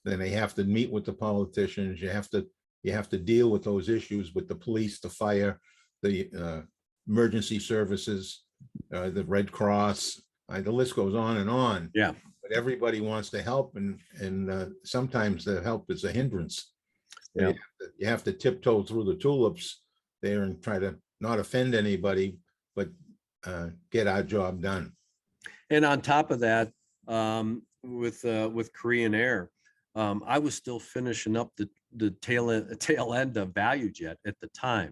Then they have to meet with the politicians. You have to deal with those issues with the police, the fire, the emergency services, the Red Cross. The list goes on and on. Yeah. But everybody wants to help, and sometimes the help is a hindrance. Yeah. You have to tiptoe through the tulips there and try to not offend anybody, but get our job done. And on top of that, with Korean Air, I was still finishing up the tail end of ValueJet at the time.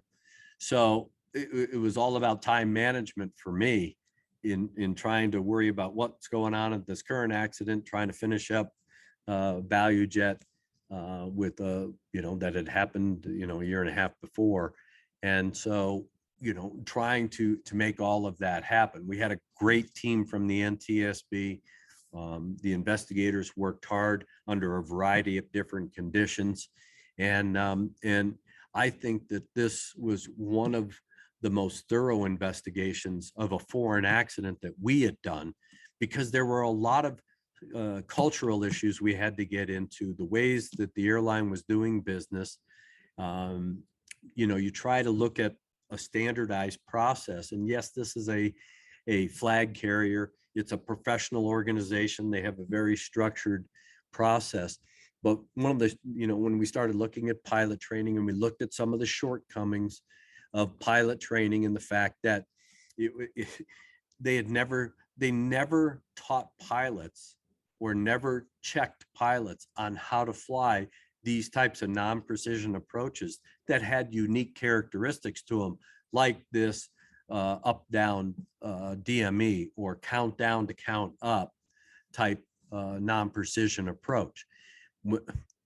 So it was all about time management for me in trying to worry about what's going on at this current accident, trying to finish up ValueJet with that had happened a year and a half before. And so trying to make all of that happen. We had a great team from the NTSB. The investigators worked hard under a variety of different conditions. And I think that this was one of the most thorough investigations of a foreign accident that we had done, because there were a lot of cultural issues we had to get into, the ways that the airline was doing business. You try to look at a standardized process. And yes, this is a flag carrier. It's a professional organization. They have a very structured process. But one of the, when we started looking at pilot training and we looked at some of the shortcomings of pilot training and the fact that they never taught pilots or never checked pilots on how to fly these types of non-precision approaches that had unique characteristics to them, like this up-down DME or count down to count up type non-precision approach.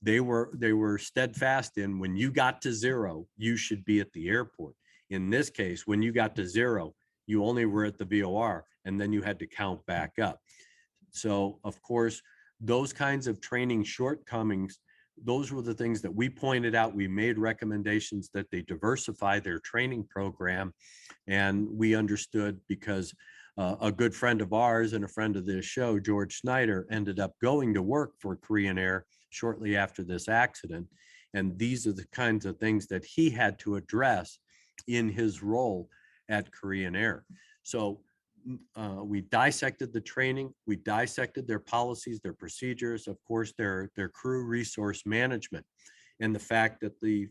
They were steadfast in, when you got to zero, you should be at the airport. In this case, when you got to zero, you only were at the VOR, and then you had to count back up. So of course, those kinds of training shortcomings, those were the things that we pointed out. We made recommendations that they diversify their training program. And we understood because a good friend of ours and a friend of this show, George Snyder, ended up going to work for Korean Air shortly after this accident. And these are the kinds of things that he had to address in his role at Korean Air. So we dissected the training, we dissected their policies, their procedures, of course, their crew resource management, and the fact that the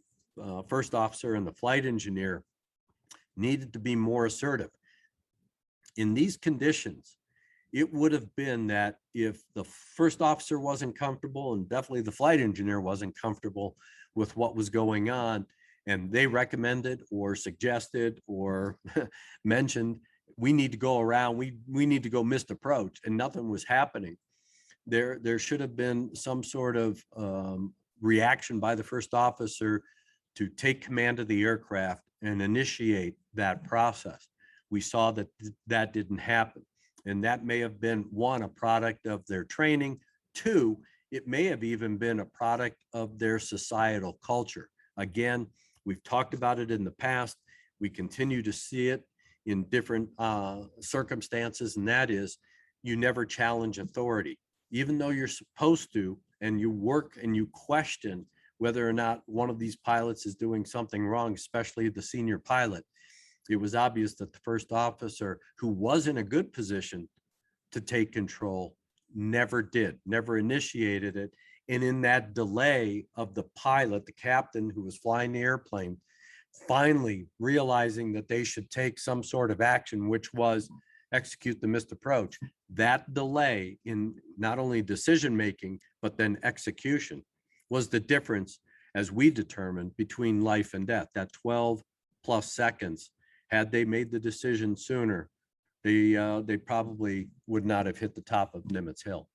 first officer and the flight engineer needed to be more assertive. In these conditions, it would have been that if the first officer wasn't comfortable, and definitely the flight engineer wasn't comfortable with what was going on, and they recommended or suggested or mentioned, we need to go around, we need to go missed approach, and nothing was happening. There should have been some sort of reaction by the first officer to take command of the aircraft and initiate that process. We saw that that didn't happen. And that may have been, one, a product of their training. Two, it may have even been a product of their societal culture. Again, we've talked about it in the past. We continue to see it in different circumstances, and that is, you never challenge authority. Even though you're supposed to, and you work and you question whether or not one of these pilots is doing something wrong, especially the senior pilot. It was obvious that the first officer, who was in a good position to take control, never did, never initiated it. And in that delay of the pilot, the captain who was flying the airplane, finally realizing that they should take some sort of action, which was execute the missed approach, that delay in not only decision making, but then execution was the difference, as we determined, between life and death. That 12 plus seconds. Had they made the decision sooner, they probably would not have hit the top of Nimitz Hill.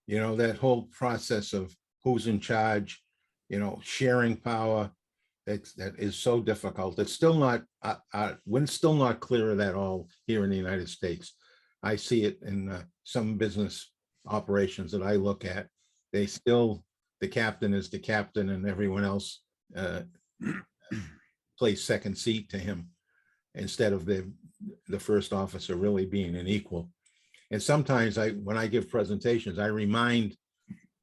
You know, that whole process of who's in charge, you know, sharing power, that is so difficult. It's still not, we're still not clear of that all here in the United States. I see it in some business operations that I look at. They still, the captain is the captain and everyone else plays second seat to him, instead of the first officer really being an equal. And sometimes when I give presentations, I remind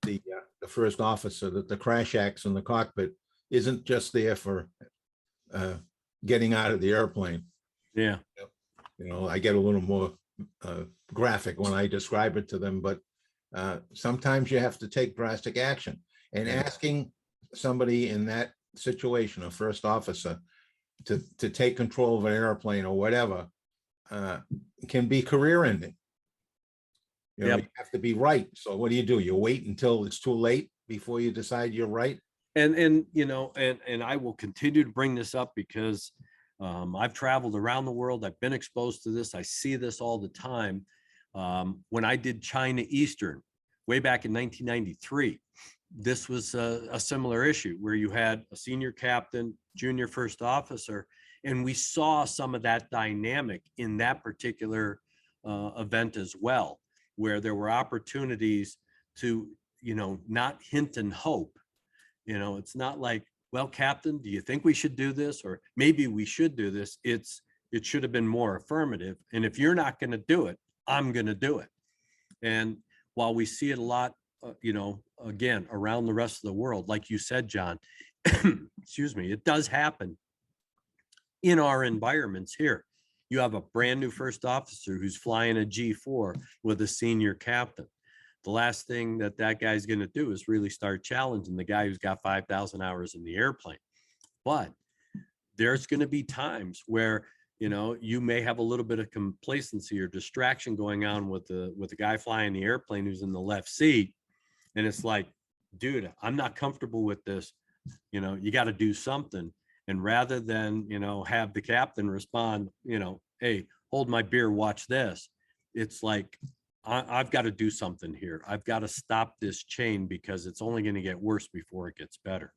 the first officer that the crash axe in the cockpit isn't just there for getting out of the airplane. Yeah. You know, I get a little more graphic when I describe it to them, but sometimes you have to take drastic action. And asking somebody in that situation, a first officer, to take control of an airplane or whatever, can be career ending. You know, you have to be right. So what do? You wait until it's too late before you decide you're right. And you know, and I will continue to bring this up because I've traveled around the world. I've been exposed to this. I see this all the time. When I did China Eastern way back in 1993, this was a similar issue where you had a senior captain, junior first officer, and we saw some of that dynamic in that particular event as well, where there were opportunities to, you know, not hint and hope. You know, it's not like, well, Captain, do you think we should do this? Or maybe we should do this. It should have been more affirmative. And if you're not going to do it, I'm going to do it. And while we see it a lot, you know, again, around the rest of the world, like you said, John, excuse me, it does happen in our environments here. You have a brand new first officer who's flying a G4 with a senior captain. The last thing that guy's going to do is really start challenging the guy who's got 5,000 hours in the airplane. But there's going to be times where, you know, you may have a little bit of complacency or distraction going on with the guy flying the airplane who's in the left seat. And it's like, dude, I'm not comfortable with this. You know, you got to do something. And rather than, you know, have the captain respond, you know, hey, hold my beer, watch this. It's like, I've got to do something here. I've got to stop this chain because it's only going to get worse before it gets better.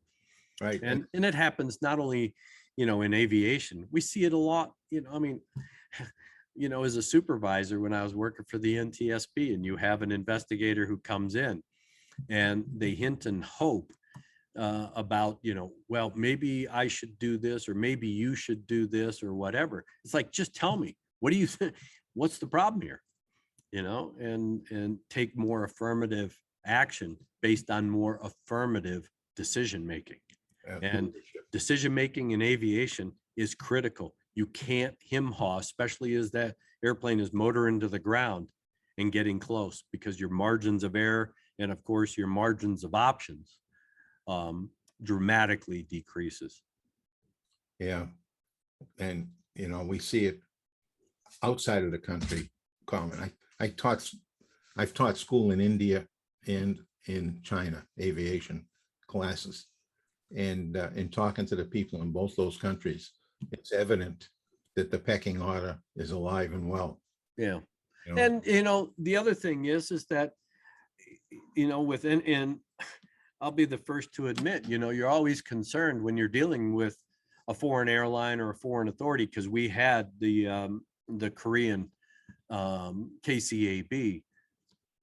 Right. And it happens not only, you know, in aviation, we see it a lot, you know, I mean, you know, as a supervisor when I was working for the NTSB, and you have an investigator who comes in and they hint and hope about, you know, well, maybe I should do this, or maybe you should do this, or whatever. It's like, just tell me, what do you think? What's the problem here? You know, and take more affirmative action based on more affirmative decision making. And leadership. decision making in aviation is critical. You can't hem-haw, especially as that airplane is motoring to the ground and getting close, because your margins of error and of course your margins of options dramatically decreases. Yeah. And, you know, we see it outside of the country common. I've taught school in India and in China, aviation classes. And in talking to the people in both those countries, it's evident that the pecking order is alive and well. Yeah. You know? And, you know, the other thing is that, you know, within, and I'll be the first to admit, you know, you're always concerned when you're dealing with a foreign airline or a foreign authority, because we had the Korean KCAB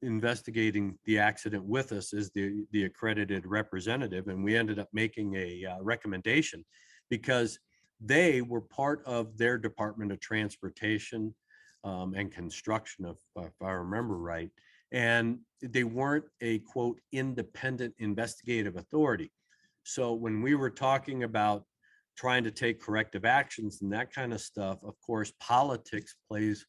investigating the accident with us as the accredited representative, and we ended up making a recommendation because they were part of their Department of Transportation and Construction, if I remember right, and they weren't a quote independent investigative authority. So when we were talking about trying to take corrective actions and that kind of stuff, of course, politics plays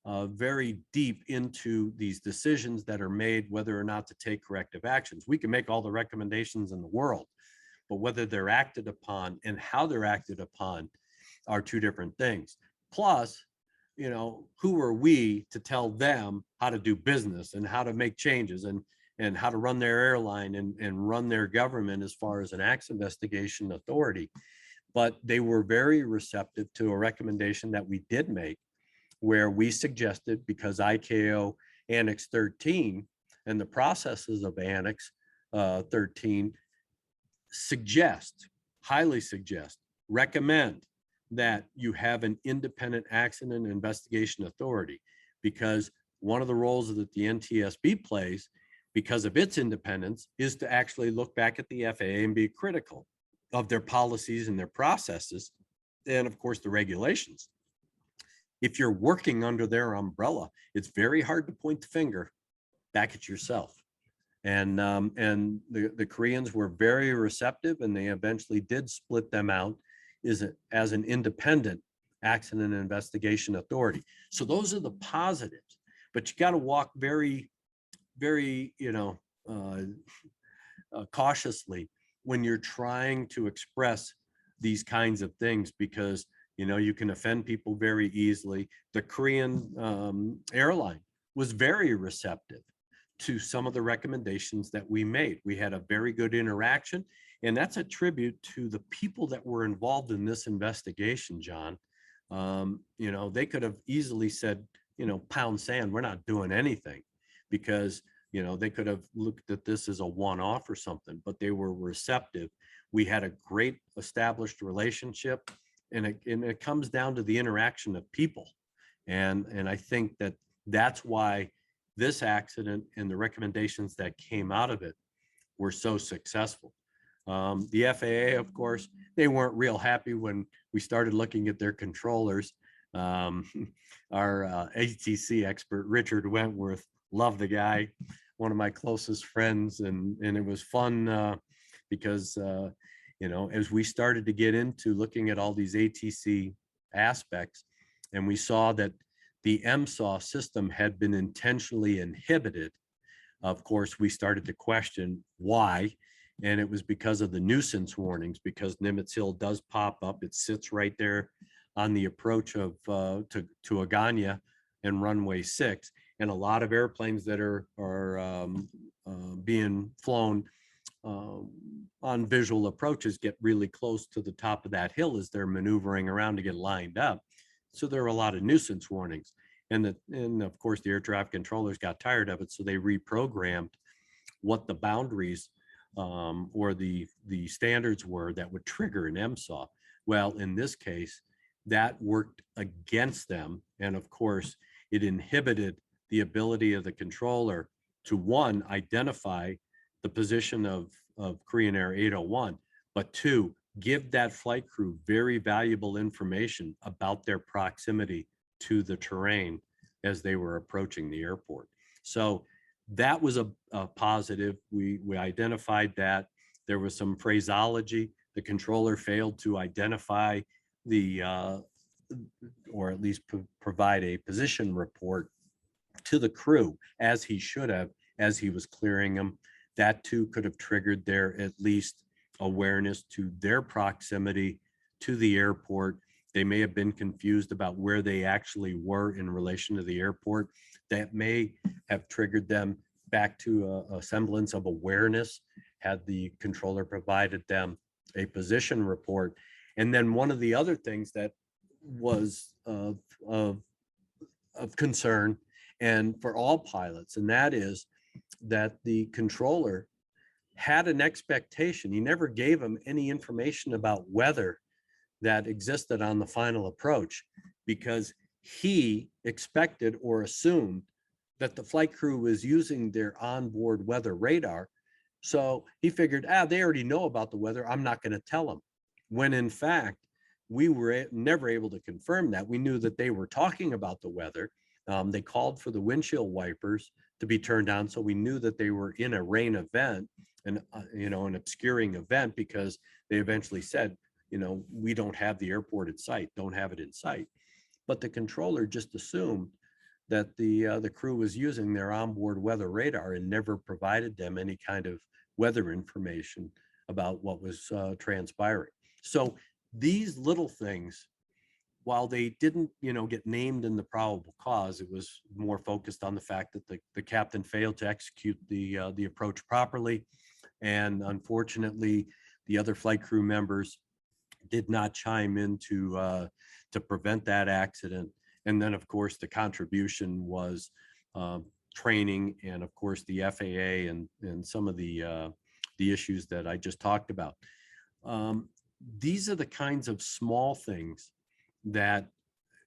very deep into these decisions that are made, whether or not to take corrective actions. We can make all the recommendations in the world, but whether they're acted upon and how they're acted upon are two different things. Plus, you know, who are we to tell them how to do business and how to make changes and how to run their airline and run their government as far as an acts investigation authority? But they were very receptive to a recommendation that we did make, where we suggested, because ICAO Annex 13 and the processes of Annex 13 suggest, highly suggest, recommend that you have an independent accident investigation authority, because one of the roles that the NTSB plays, because of its independence, is to actually look back at the FAA and be critical of their policies and their processes, and of course the regulations. If you're working under their umbrella, it's very hard to point the finger back at yourself. And the Koreans were very receptive, and they eventually did split them out as an independent accident investigation authority. So those are the positives, but you got to walk very, very, you know, cautiously when you're trying to express these kinds of things, because, you know, you can offend people very easily. The Korean airline was very receptive to some of the recommendations that we made. We had a very good interaction, and that's a tribute to the people that were involved in this investigation, John. You know, they could have easily said, you know, pound sand, we're not doing anything, because, you know, they could have looked at this as a one-off or something, but they were receptive. We had a great established relationship, and it comes down to the interaction of people. And I think that that's why this accident and the recommendations that came out of it were so successful. The FAA, of course, they weren't real happy when we started looking at their controllers. Our ATC expert, Richard Wentworth, loved the guy, one of my closest friends, and it was fun because you know, as we started to get into looking at all these ATC aspects, and we saw that the MSAW system had been intentionally inhibited, of course, we started to question why. And it was because of the nuisance warnings, because Nimitz Hill does pop up. It sits right there on the approach of to Agana and runway 6. And a lot of airplanes that are being flown on visual approaches get really close to the top of that hill as they're maneuvering around to get lined up. So there are a lot of nuisance warnings, and of course the air traffic controllers got tired of it, so they reprogrammed what the boundaries or the standards were that would trigger an MSAW. Well, in this case, that worked against them. And of course, it inhibited the ability of the controller to, one, identify the position of Korean Air 801, but two, give that flight crew very valuable information about their proximity to the terrain as they were approaching the airport. So that was a positive. We identified that. There was some phraseology. The controller failed to identify the, or at least provide a position report to the crew as he should have, as he was clearing them. That too could have triggered their at least awareness to their proximity to the airport. They may have been confused about where they actually were in relation to the airport. That may have triggered them back to a semblance of awareness had the controller provided them a position report. And then one of the other things that was of concern, and for all pilots, and that is that the controller had an expectation. He never gave them any information about weather that existed on the final approach, because he expected or assumed that the flight crew was using their onboard weather radar. So he figured, they already know about the weather, I'm not going to tell them. When in fact, we were never able to confirm that. We knew that they were talking about the weather. They called for the windshield wipers to be turned on, so we knew that they were in a rain event and an obscuring event, because they eventually said, we don't have the airport in sight, don't have it in sight. But the controller just assumed that the crew was using their onboard weather radar and never provided them any kind of weather information about what was transpiring. So these little things, while they didn't, get named in the probable cause, it was more focused on the fact that the captain failed to execute the approach properly. And unfortunately, the other flight crew members did not chime in to prevent that accident. And then, of course, the contribution was training, and of course the FAA and some of the issues that I just talked about. These are the kinds of small things that,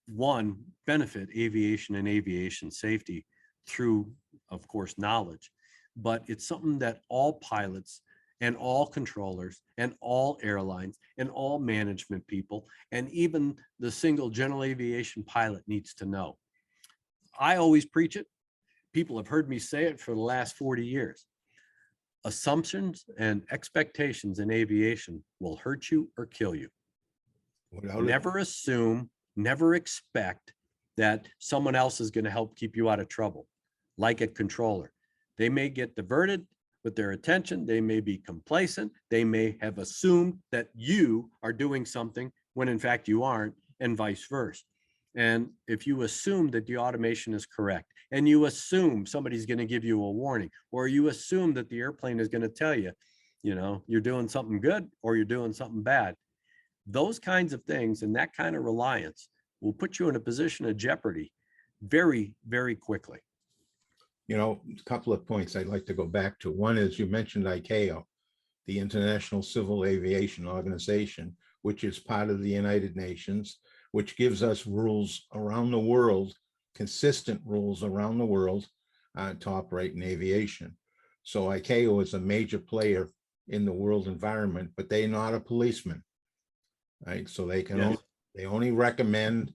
one, benefit aviation and aviation safety through, of course, knowledge, but it's something that all pilots and all controllers and all airlines and all management people and even the single general aviation pilot needs to know. I always preach it. People have heard me say it for the last 40 years. Assumptions and expectations in aviation will hurt you or kill you. Never assume, never expect that someone else is going to help keep you out of trouble, like a controller. They may get diverted with their attention. They may be complacent. They may have assumed that you are doing something when in fact you aren't, and vice versa. And if you assume that the automation is correct, and you assume somebody's going to give you a warning, or you assume that the airplane is going to tell you, you're doing something good or you're doing something bad, those kinds of things and that kind of reliance will put you in a position of jeopardy very, very quickly. A couple of points I'd like to go back to. One is, you mentioned ICAO, the International Civil Aviation Organization, which is part of the United Nations, which gives us rules around the world, consistent rules around the world to operate in aviation. So ICAO is a major player in the world environment, but they're not a policeman, right? So they can Yes. they only recommend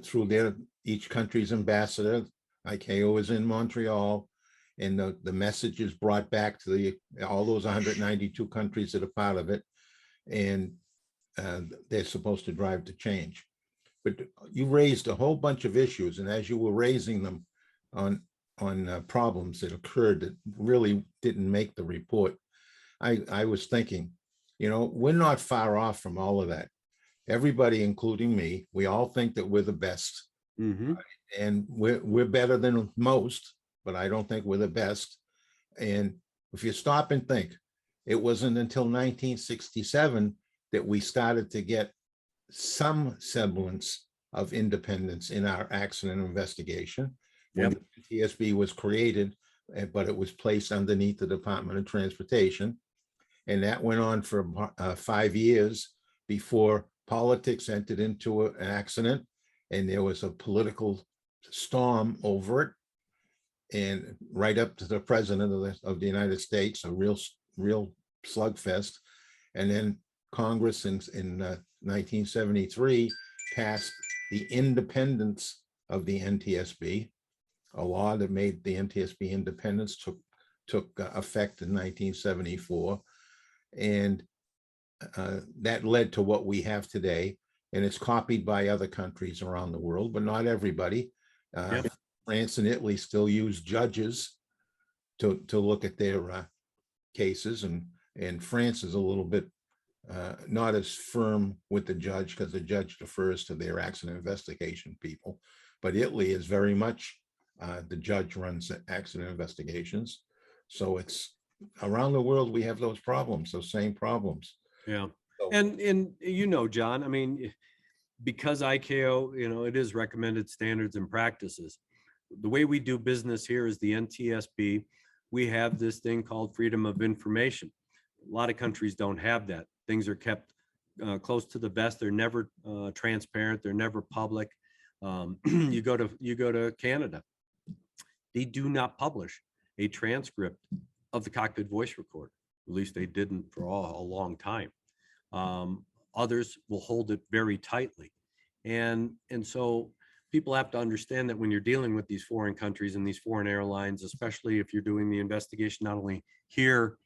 through each country's ambassador. ICAO is in Montreal, and the message is brought back to all those 192 countries that are part of it, and they're supposed to drive the change. But you raised a whole bunch of issues, and as you were raising them on problems that occurred that really didn't make the report, I was thinking, we're not far off from all of that. Everybody, including me, we all think that we're the best. Mm-hmm. And we're better than most, but I don't think we're the best. And if you stop and think, it wasn't until 1967 that we started to get some semblance of independence in our accident investigation. When Yep. the TSB was created, but it was placed underneath the Department of Transportation. And that went on for 5 years before politics entered into an accident, and there was a political storm over it. And right up to the president of the United States, a real slugfest. And then Congress in 1973 passed the independence of the NTSB, a law that made the NTSB independence took effect in 1974. And that led to what we have today. And it's copied by other countries around the world, but not everybody. Yep. France and Italy still use judges to look at their cases, and France is a little bit not as firm with the judge, because the judge defers to their accident investigation people. But Italy is very much the judge runs accident investigations. So it's around the world we have those problems, those same problems. Yeah. So, And you know, John, I mean, because ICAO, you know, it is recommended standards and practices. The way we do business here is the NTSB. We have this thing called freedom of information. A lot of countries don't have that. Things are kept close to the vest. They're never transparent. They're never public. You go to Canada. They do not publish a transcript of the cockpit voice recorder. At least they didn't for a long time. Others will hold it very tightly. And so people have to understand that when you're dealing with these foreign countries and these foreign airlines, especially if you're doing the investigation, not only here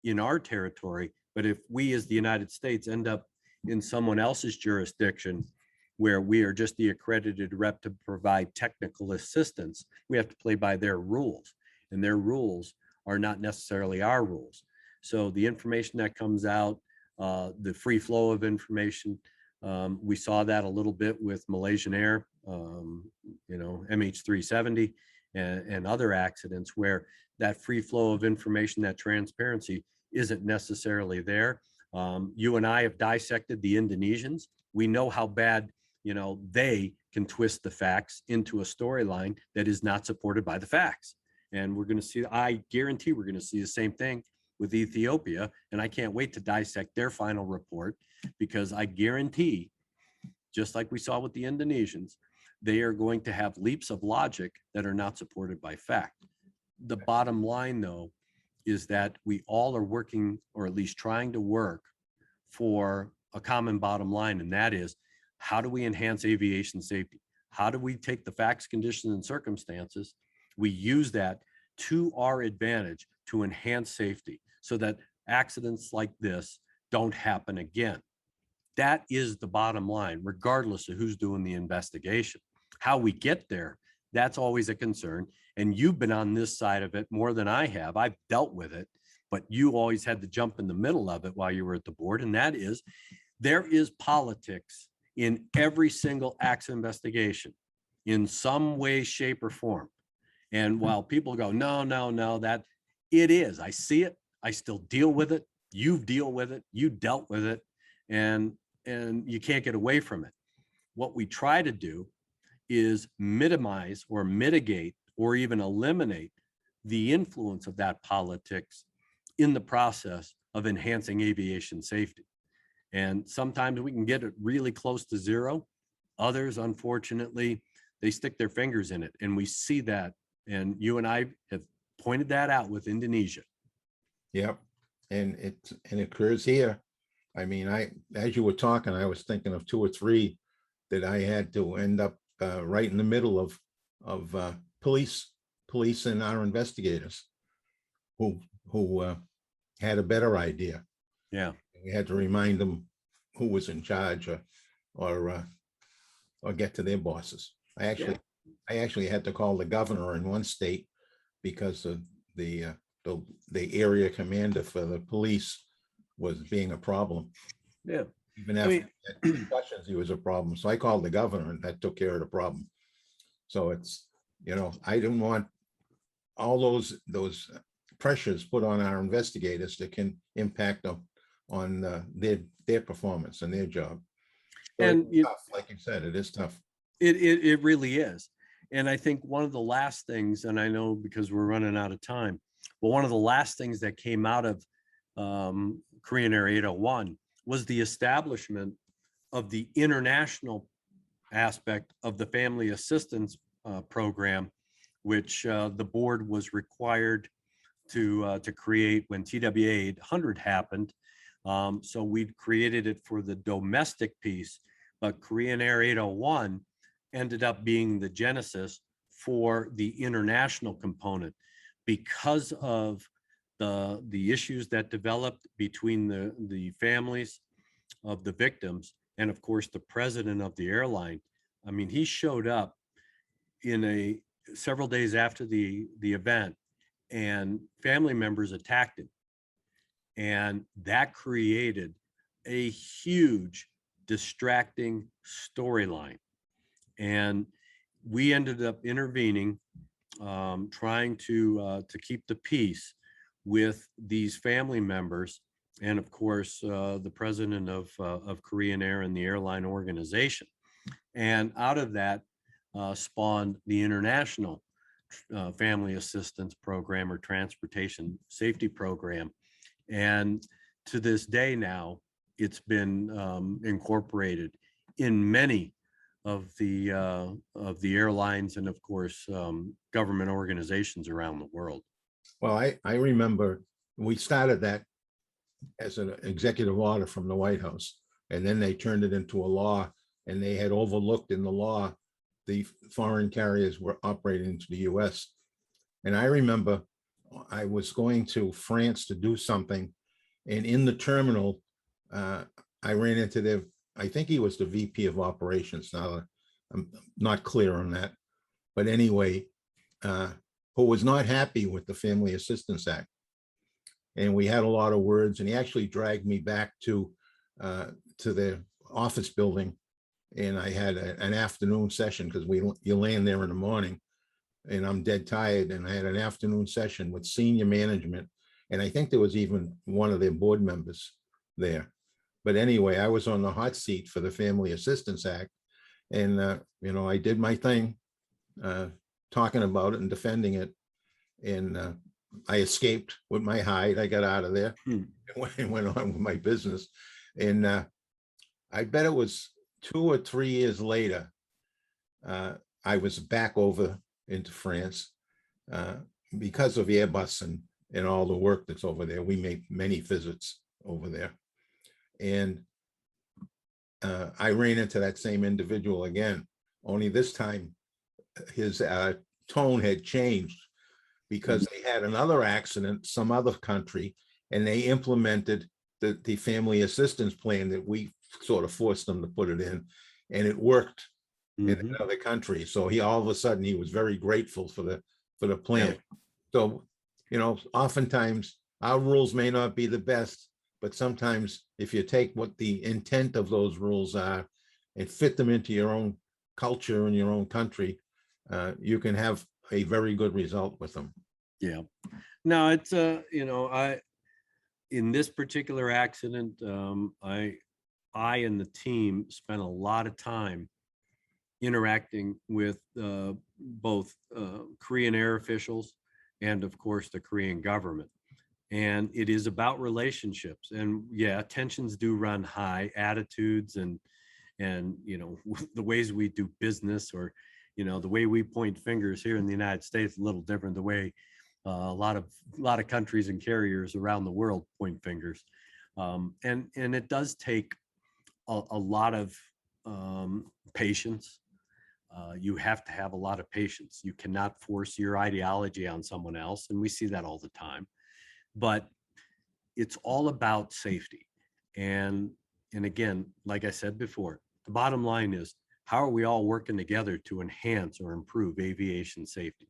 in our territory, but if we as the United States end up in someone else's jurisdiction where we are just the accredited rep to provide technical assistance, we have to play by their rules, and their rules are not necessarily our rules. So the information that comes out, the free flow of information, we saw that a little bit with Malaysian Air, you know, MH370 and other accidents where that free flow of information, that transparency isn't necessarily there. You and I have dissected the Indonesians. We know how bad, you know, they can twist the facts into a storyline that is not supported by the facts. And we're going to see, I guarantee we're going to see the same thing with Ethiopia. And I can't wait to dissect their final report, because I guarantee, just like we saw with the Indonesians, they are going to have leaps of logic that are not supported by fact. The bottom line, though, is that we all are working, or at least trying to work, for a common bottom line, and that is, how do we enhance aviation safety? How do we take the facts, conditions, and circumstances? We use that to our advantage to enhance safety so that accidents like this don't happen again. That is the bottom line, regardless of who's doing the investigation. How we get there, that's always a concern. And you've been on this side of it more than I have. I've dealt with it, but you always had to jump in the middle of it while you were at the board. And that is, there is politics in every single accident investigation in some way, shape, or form. And while people go, no, that it is, I see it, I still deal with it. You've dealt with it, you dealt with it, and you can't get away from it. What we try to do is minimize or mitigate or even eliminate the influence of that politics in the process of enhancing aviation safety. And sometimes we can get it really close to zero. Others, unfortunately, they stick their fingers in it. And we see that. And you and I have pointed that out with Indonesia. Yep. And it occurs here. I mean, as you were talking, I was thinking of 2 or 3 that I had to end up right in the middle of police and our investigators who had a better idea. Yeah. We had to remind them who was in charge, or get to their bosses. I actually had to call the governor in one state because of the area commander for the police was being a problem. Yeah. Even after discussions, he was a problem. So I called the governor, and that took care of the problem. So it's, you know, I didn't want all those pressures put on our investigators that can impact on their performance and their job. So And tough, like you said, it is tough. It really is. And I think one of the last things, and I know because we're running out of time, but one of the last things that came out of Korean Air 801 was the establishment of the international aspect of the family assistance program, which the board was required to create when TWA 800 happened. So we created it for the domestic piece, but Korean Air 801 ended up being the genesis for the international component because of the issues that developed between the families of the victims and of course the president of the airline. I mean, he showed up in several days after the event, and family members attacked him, and that created a huge distracting storyline. And we ended up intervening, trying to keep the peace with these family members, and of course the president of Korean Air and the airline organization. And out of that spawned the international family assistance program or transportation safety program. And to this day now, it's been incorporated in many of the airlines and of course government organizations around the world. Well, I remember we started that as an executive order from the White House, and then they turned it into a law, and they had overlooked in the law the foreign carriers were operating into the US. And I remember I was going to France to do something, and in the terminal, I ran into I think he was the VP of operations. Now, I'm not clear on that. But anyway, who was not happy with the Family Assistance Act. And we had a lot of words, and he actually dragged me back to the office building. And I had an afternoon session because you land there in the morning and I'm dead tired. And I had an afternoon session with senior management. And I think there was even one of their board members there. But anyway, I was on the hot seat for the Family Assistance Act. And, I did my thing, talking about it and defending it. And I escaped with my hide. I got out of there and went on with my business. And I bet it was 2 or 3 years later, I was back over into France because of Airbus and all the work that's over there. We make many visits over there. And I ran into that same individual again, only this time his tone had changed because they had another accident, some other country, and they implemented the family assistance plan that we sort of forced them to put it in, and it worked in another country. So all of a sudden he was very grateful for the plan. So, oftentimes our rules may not be the best, but sometimes if you take what the intent of those rules are and fit them into your own culture and your own country, you can have a very good result with them. Yeah. No, it's in this particular accident, I and the team spent a lot of time interacting with both Korean Air officials and of course the Korean government. And it is about relationships, and yeah, tensions do run high, attitudes and the ways we do business, or the way we point fingers here in the United States, a little different the way a lot of countries and carriers around the world point fingers. And it does take a lot of patience. You have to have a lot of patience. You cannot force your ideology on someone else, and we see that all the time. But it's all about safety. And again, like I said before, the bottom line is, how are we all working together to enhance or improve aviation safety?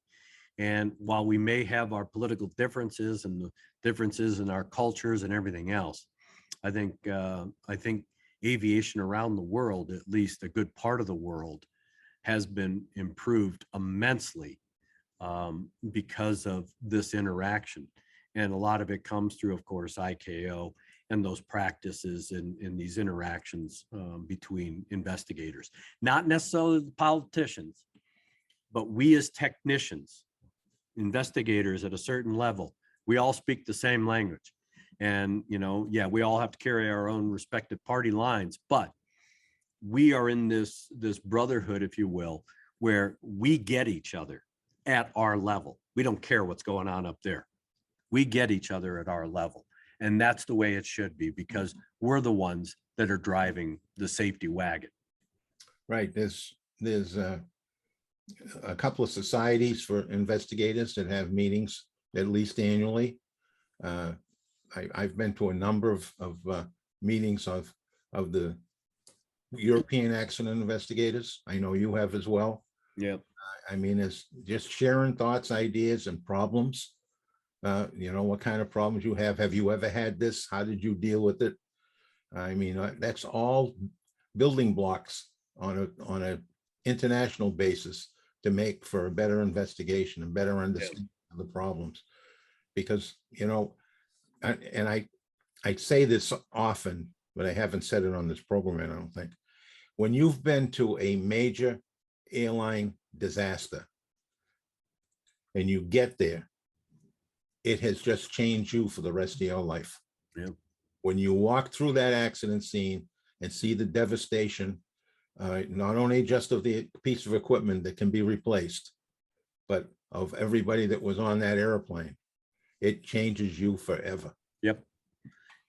And while we may have our political differences and the differences in our cultures and everything else, I think aviation around the world, at least a good part of the world, has been improved immensely because of this interaction. And a lot of it comes through, of course, ICAO and those practices in these interactions between investigators, not necessarily the politicians, but we as technicians, investigators at a certain level, we all speak the same language. And, yeah, we all have to carry our own respective party lines, but we are in this brotherhood, if you will, where we get each other at our level. We don't care what's going on up there. We get each other at our level. And that's the way it should be, because we're the ones that are driving the safety wagon. Right. There's a couple of societies for investigators that have meetings at least annually. I've been to a number of meetings of the European accident investigators. I know you have as well. Yeah. I mean, it's just sharing thoughts, ideas, and problems. What kind of problems you have. Have you ever had this? How did you deal with it? I mean, that's all building blocks on a international basis to make for a better investigation and better understanding of the problems. Because, I say this often, but I haven't said it on this program, I don't think. When you've been to a major airline disaster and you get there, it has just changed you for the rest of your life. Yeah. When you walk through that accident scene and see the devastation, not only just of the piece of equipment that can be replaced, but of everybody that was on that airplane, it changes you forever. Yep.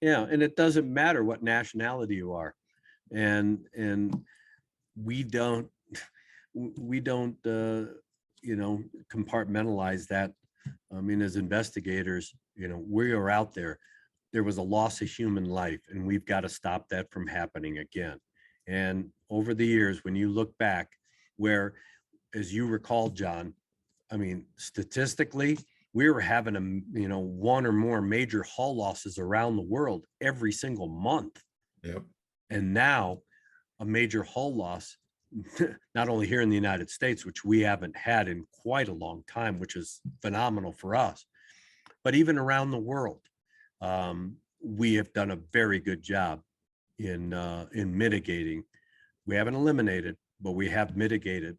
Yeah. And it doesn't matter what nationality you are. And we don't compartmentalize that. I mean, as investigators, we are out there. There was a loss of human life, and we've got to stop that from happening again. And over the years, when you look back, where, as you recall, John, I mean, statistically, we were having one or more major hull losses around the world every single month. Yep. And now a major hull loss, not only here in the United States, which we haven't had in quite a long time, which is phenomenal for us, but even around the world, we have done a very good job in mitigating. We haven't eliminated, but we have mitigated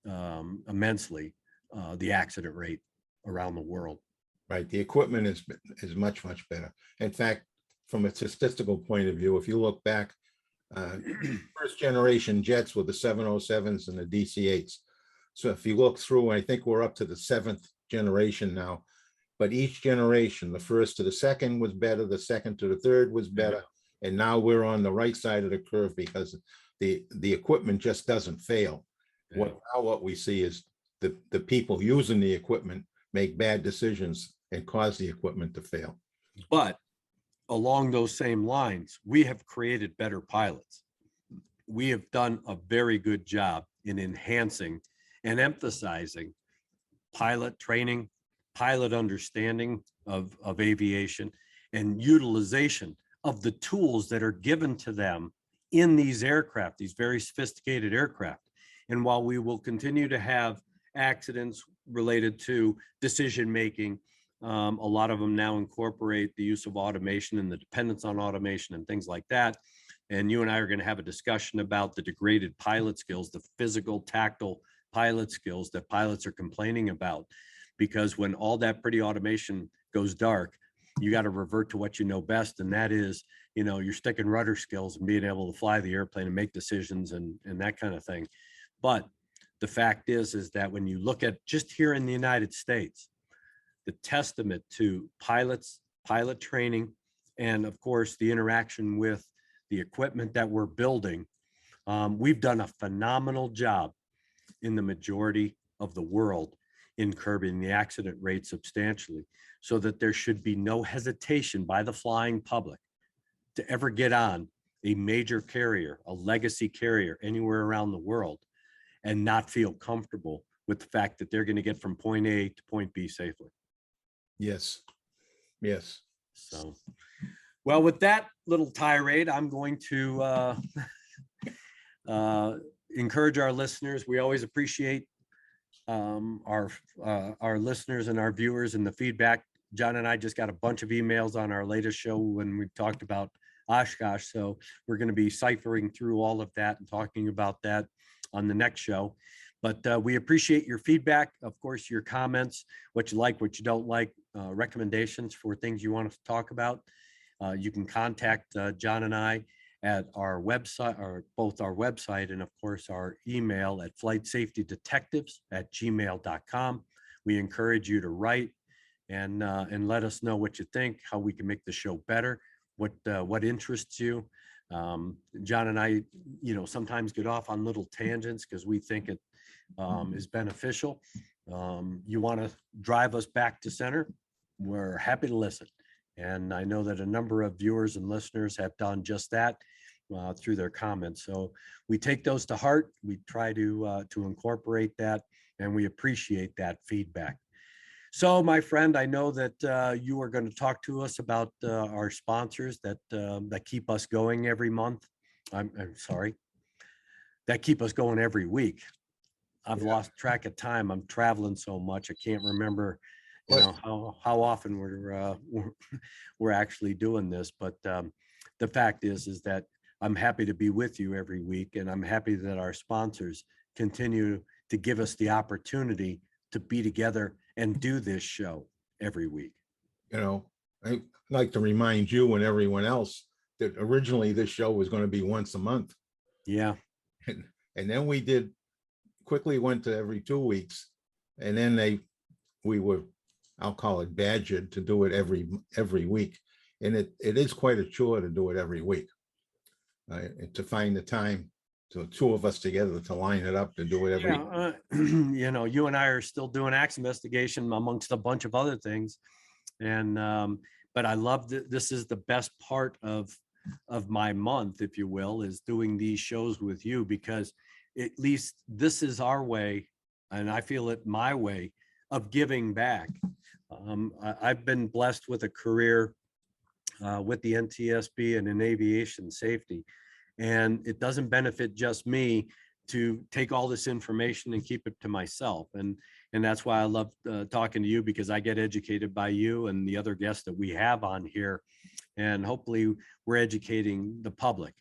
immensely the accident rate around the world. Right. The equipment is much, much better. In fact, from a statistical point of view, if you look back, first generation jets were the 707s and the DC-8s. So if you look through, I think we're up to the 7th generation now, but each generation, the first to the second was better, the second to the third was better. And now we're on the right side of the curve because the equipment just doesn't fail. Yeah. What we see is the people using the equipment make bad decisions and cause the equipment to fail. But along those same lines, we have created better pilots. We have done a very good job in enhancing and emphasizing pilot training, pilot understanding of aviation, and utilization of the tools that are given to them in these aircraft, these very sophisticated aircraft. And while we will continue to have accidents related to decision making, a lot of them now incorporate the use of automation and the dependence on automation and things like that. And you and I are going to have a discussion about the degraded pilot skills, the physical, tactile pilot skills that pilots are complaining about. Because when all that pretty automation goes dark, you got to revert to what you know best. And that is, your stick and rudder skills and being able to fly the airplane and make decisions and that kind of thing. But the fact is that when you look at just here in the United States, the testament to pilots, pilot training, and of course, the interaction with the equipment that we're building, we've done a phenomenal job in the majority of the world in curbing the accident rate substantially, so that there should be no hesitation by the flying public to ever get on a major carrier, a legacy carrier anywhere around the world and not feel comfortable with the fact that they're going to get from point A to point B safely. Yes. Yes. So, well, with that little tirade, I'm going to encourage our listeners. We always appreciate our listeners and our viewers and the feedback. John and I just got a bunch of emails on our latest show when we talked about Oshkosh. So we're going to be ciphering through all of that and talking about that on the next show. But we appreciate your feedback, of course, your comments, what you like, what you don't like, recommendations for things you want us to talk about. You can contact John and I at our website, or both our website and of course our email at flightsafetydetectives@gmail.com. We encourage you to write and let us know what you think, how we can make the show better, what interests you. John and I, sometimes get off on little tangents because we think it is beneficial. You want to drive us back to center, we're happy to listen. And I know that a number of viewers and listeners have done just that through their comments. So we take those to heart. We try to incorporate that, and we appreciate that feedback. So, my friend, I know that you are going to talk to us about our sponsors that keep us going every month. I'm sorry, that keep us going every week. I've lost track of time. I'm traveling so much. I can't remember, how often we're actually doing this. But the fact is that I'm happy to be with you every week, and I'm happy that our sponsors continue to give us the opportunity to be together and do this show every week. I'd like to remind you and everyone else that originally this show was going to be once a month. Yeah. And then we quickly went to every 2 weeks. And then we were, I'll call it badgered to do it every week. And it is quite a chore to do it every week. To find the time, to two of us together to line it up to do it every. You and I are still doing axe investigation amongst a bunch of other things. And but I love that this is the best part of my month, if you will, is doing these shows with you, because at least this is our way, and I feel it my way of giving back. I've been blessed with a career with the NTSB and in aviation safety, and it doesn't benefit just me to take all this information and keep it to myself. And that's why I love talking to you, because I get educated by you and the other guests that we have on here, and hopefully we're educating the public.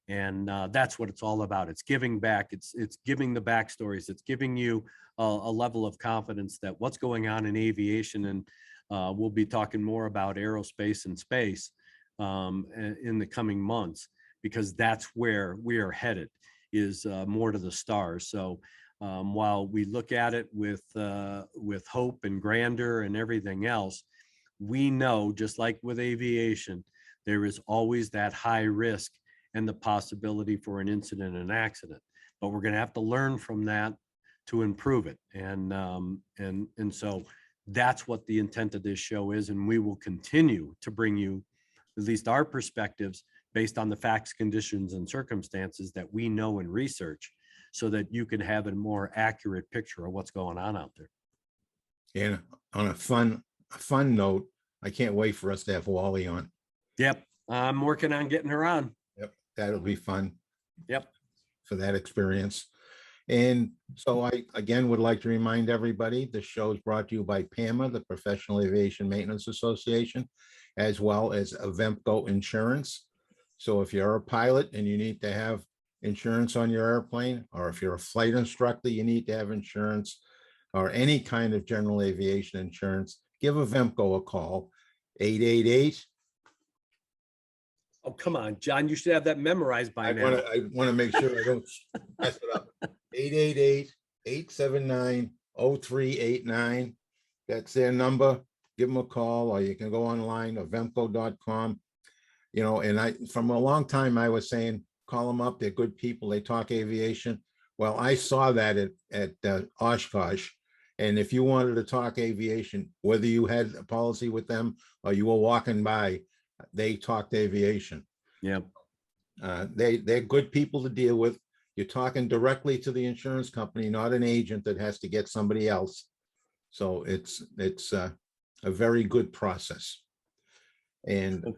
And that's what it's all about. It's giving back. It's giving the backstories. It's giving you a level of confidence that what's going on in aviation, and we'll be talking more about aerospace and space in the coming months, because that's where we are headed, is more to the stars. So while we look at it with hope and grandeur and everything else, we know, just like with aviation, there is always that high risk and the possibility for an incident and accident. But we're going to have to learn from that to improve it. And so that's what the intent of this show is. And we will continue to bring you at least our perspectives based on the facts, conditions, and circumstances that we know and research, so that you can have a more accurate picture of what's going on out there. And on a fun note, I can't wait for us to have Wally on. Yep. I'm working on getting her on. Yep. That'll be fun. Yep. For that experience. And so I, again, would like to remind everybody, the show is brought to you by PAMA, the Professional Aviation Maintenance Association, as well as Avemco Insurance. So if you're a pilot and you need to have insurance on your airplane, or if you're a flight instructor, you need to have insurance, or any kind of general aviation insurance, give Avemco a call, 888. Oh, come on, John, you should have that memorized by now. I want to make sure I don't mess it up. 888-879-0389. That's their number. Give them a call, or you can go online, avemco.com. And from a long time, I was saying, call them up. They're good people. They talk aviation. Well, I saw that at Oshkosh. And if you wanted to talk aviation, whether you had a policy with them or you were walking by, they talked aviation. Yeah. They're good people to deal with. You're talking directly to the insurance company, not an agent that has to get somebody else. So it's a very good process. And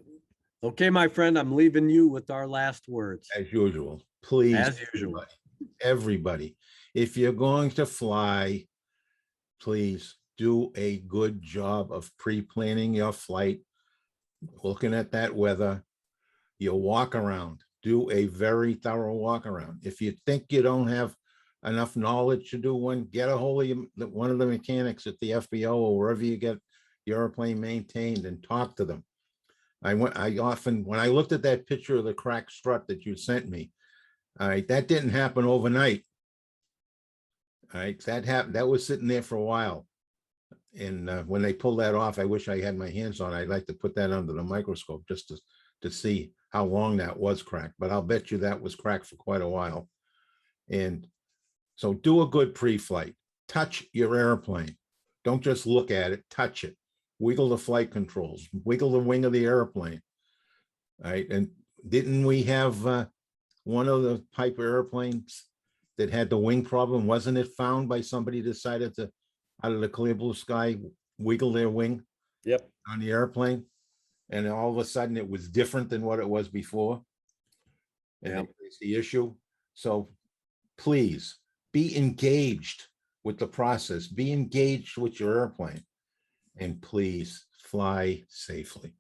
okay, my friend, I'm leaving you with our last words. As usual, please, as usual, everybody, if you're going to fly, please do a good job of pre-planning your flight, looking at that weather, your walk around. Do a very thorough walk around. If you think you don't have enough knowledge to do one, get a hold of one of the mechanics at the FBO or wherever you get your airplane maintained and talk to them. when I looked at that picture of the cracked strut that you sent me, all right, that didn't happen overnight. All right, that was sitting there for a while. And when they pulled that off, I wish I had my hands on it. I'd like to put that under the microscope just to see how long that was cracked. But I'll bet you that was cracked for quite a while. And so do a good pre-flight. Touch your airplane. Don't just look at it, touch it. Wiggle the flight controls, wiggle the wing of the airplane. All right. And didn't we have one of the Piper airplanes that had the wing problem? Wasn't it found by somebody decided to, out of the clear blue sky, wiggle their wing Yep. on the airplane? And all of a sudden it was different than what it was before. And Yep. it's the issue. So please be engaged with the process, be engaged with your airplane, and please fly safely.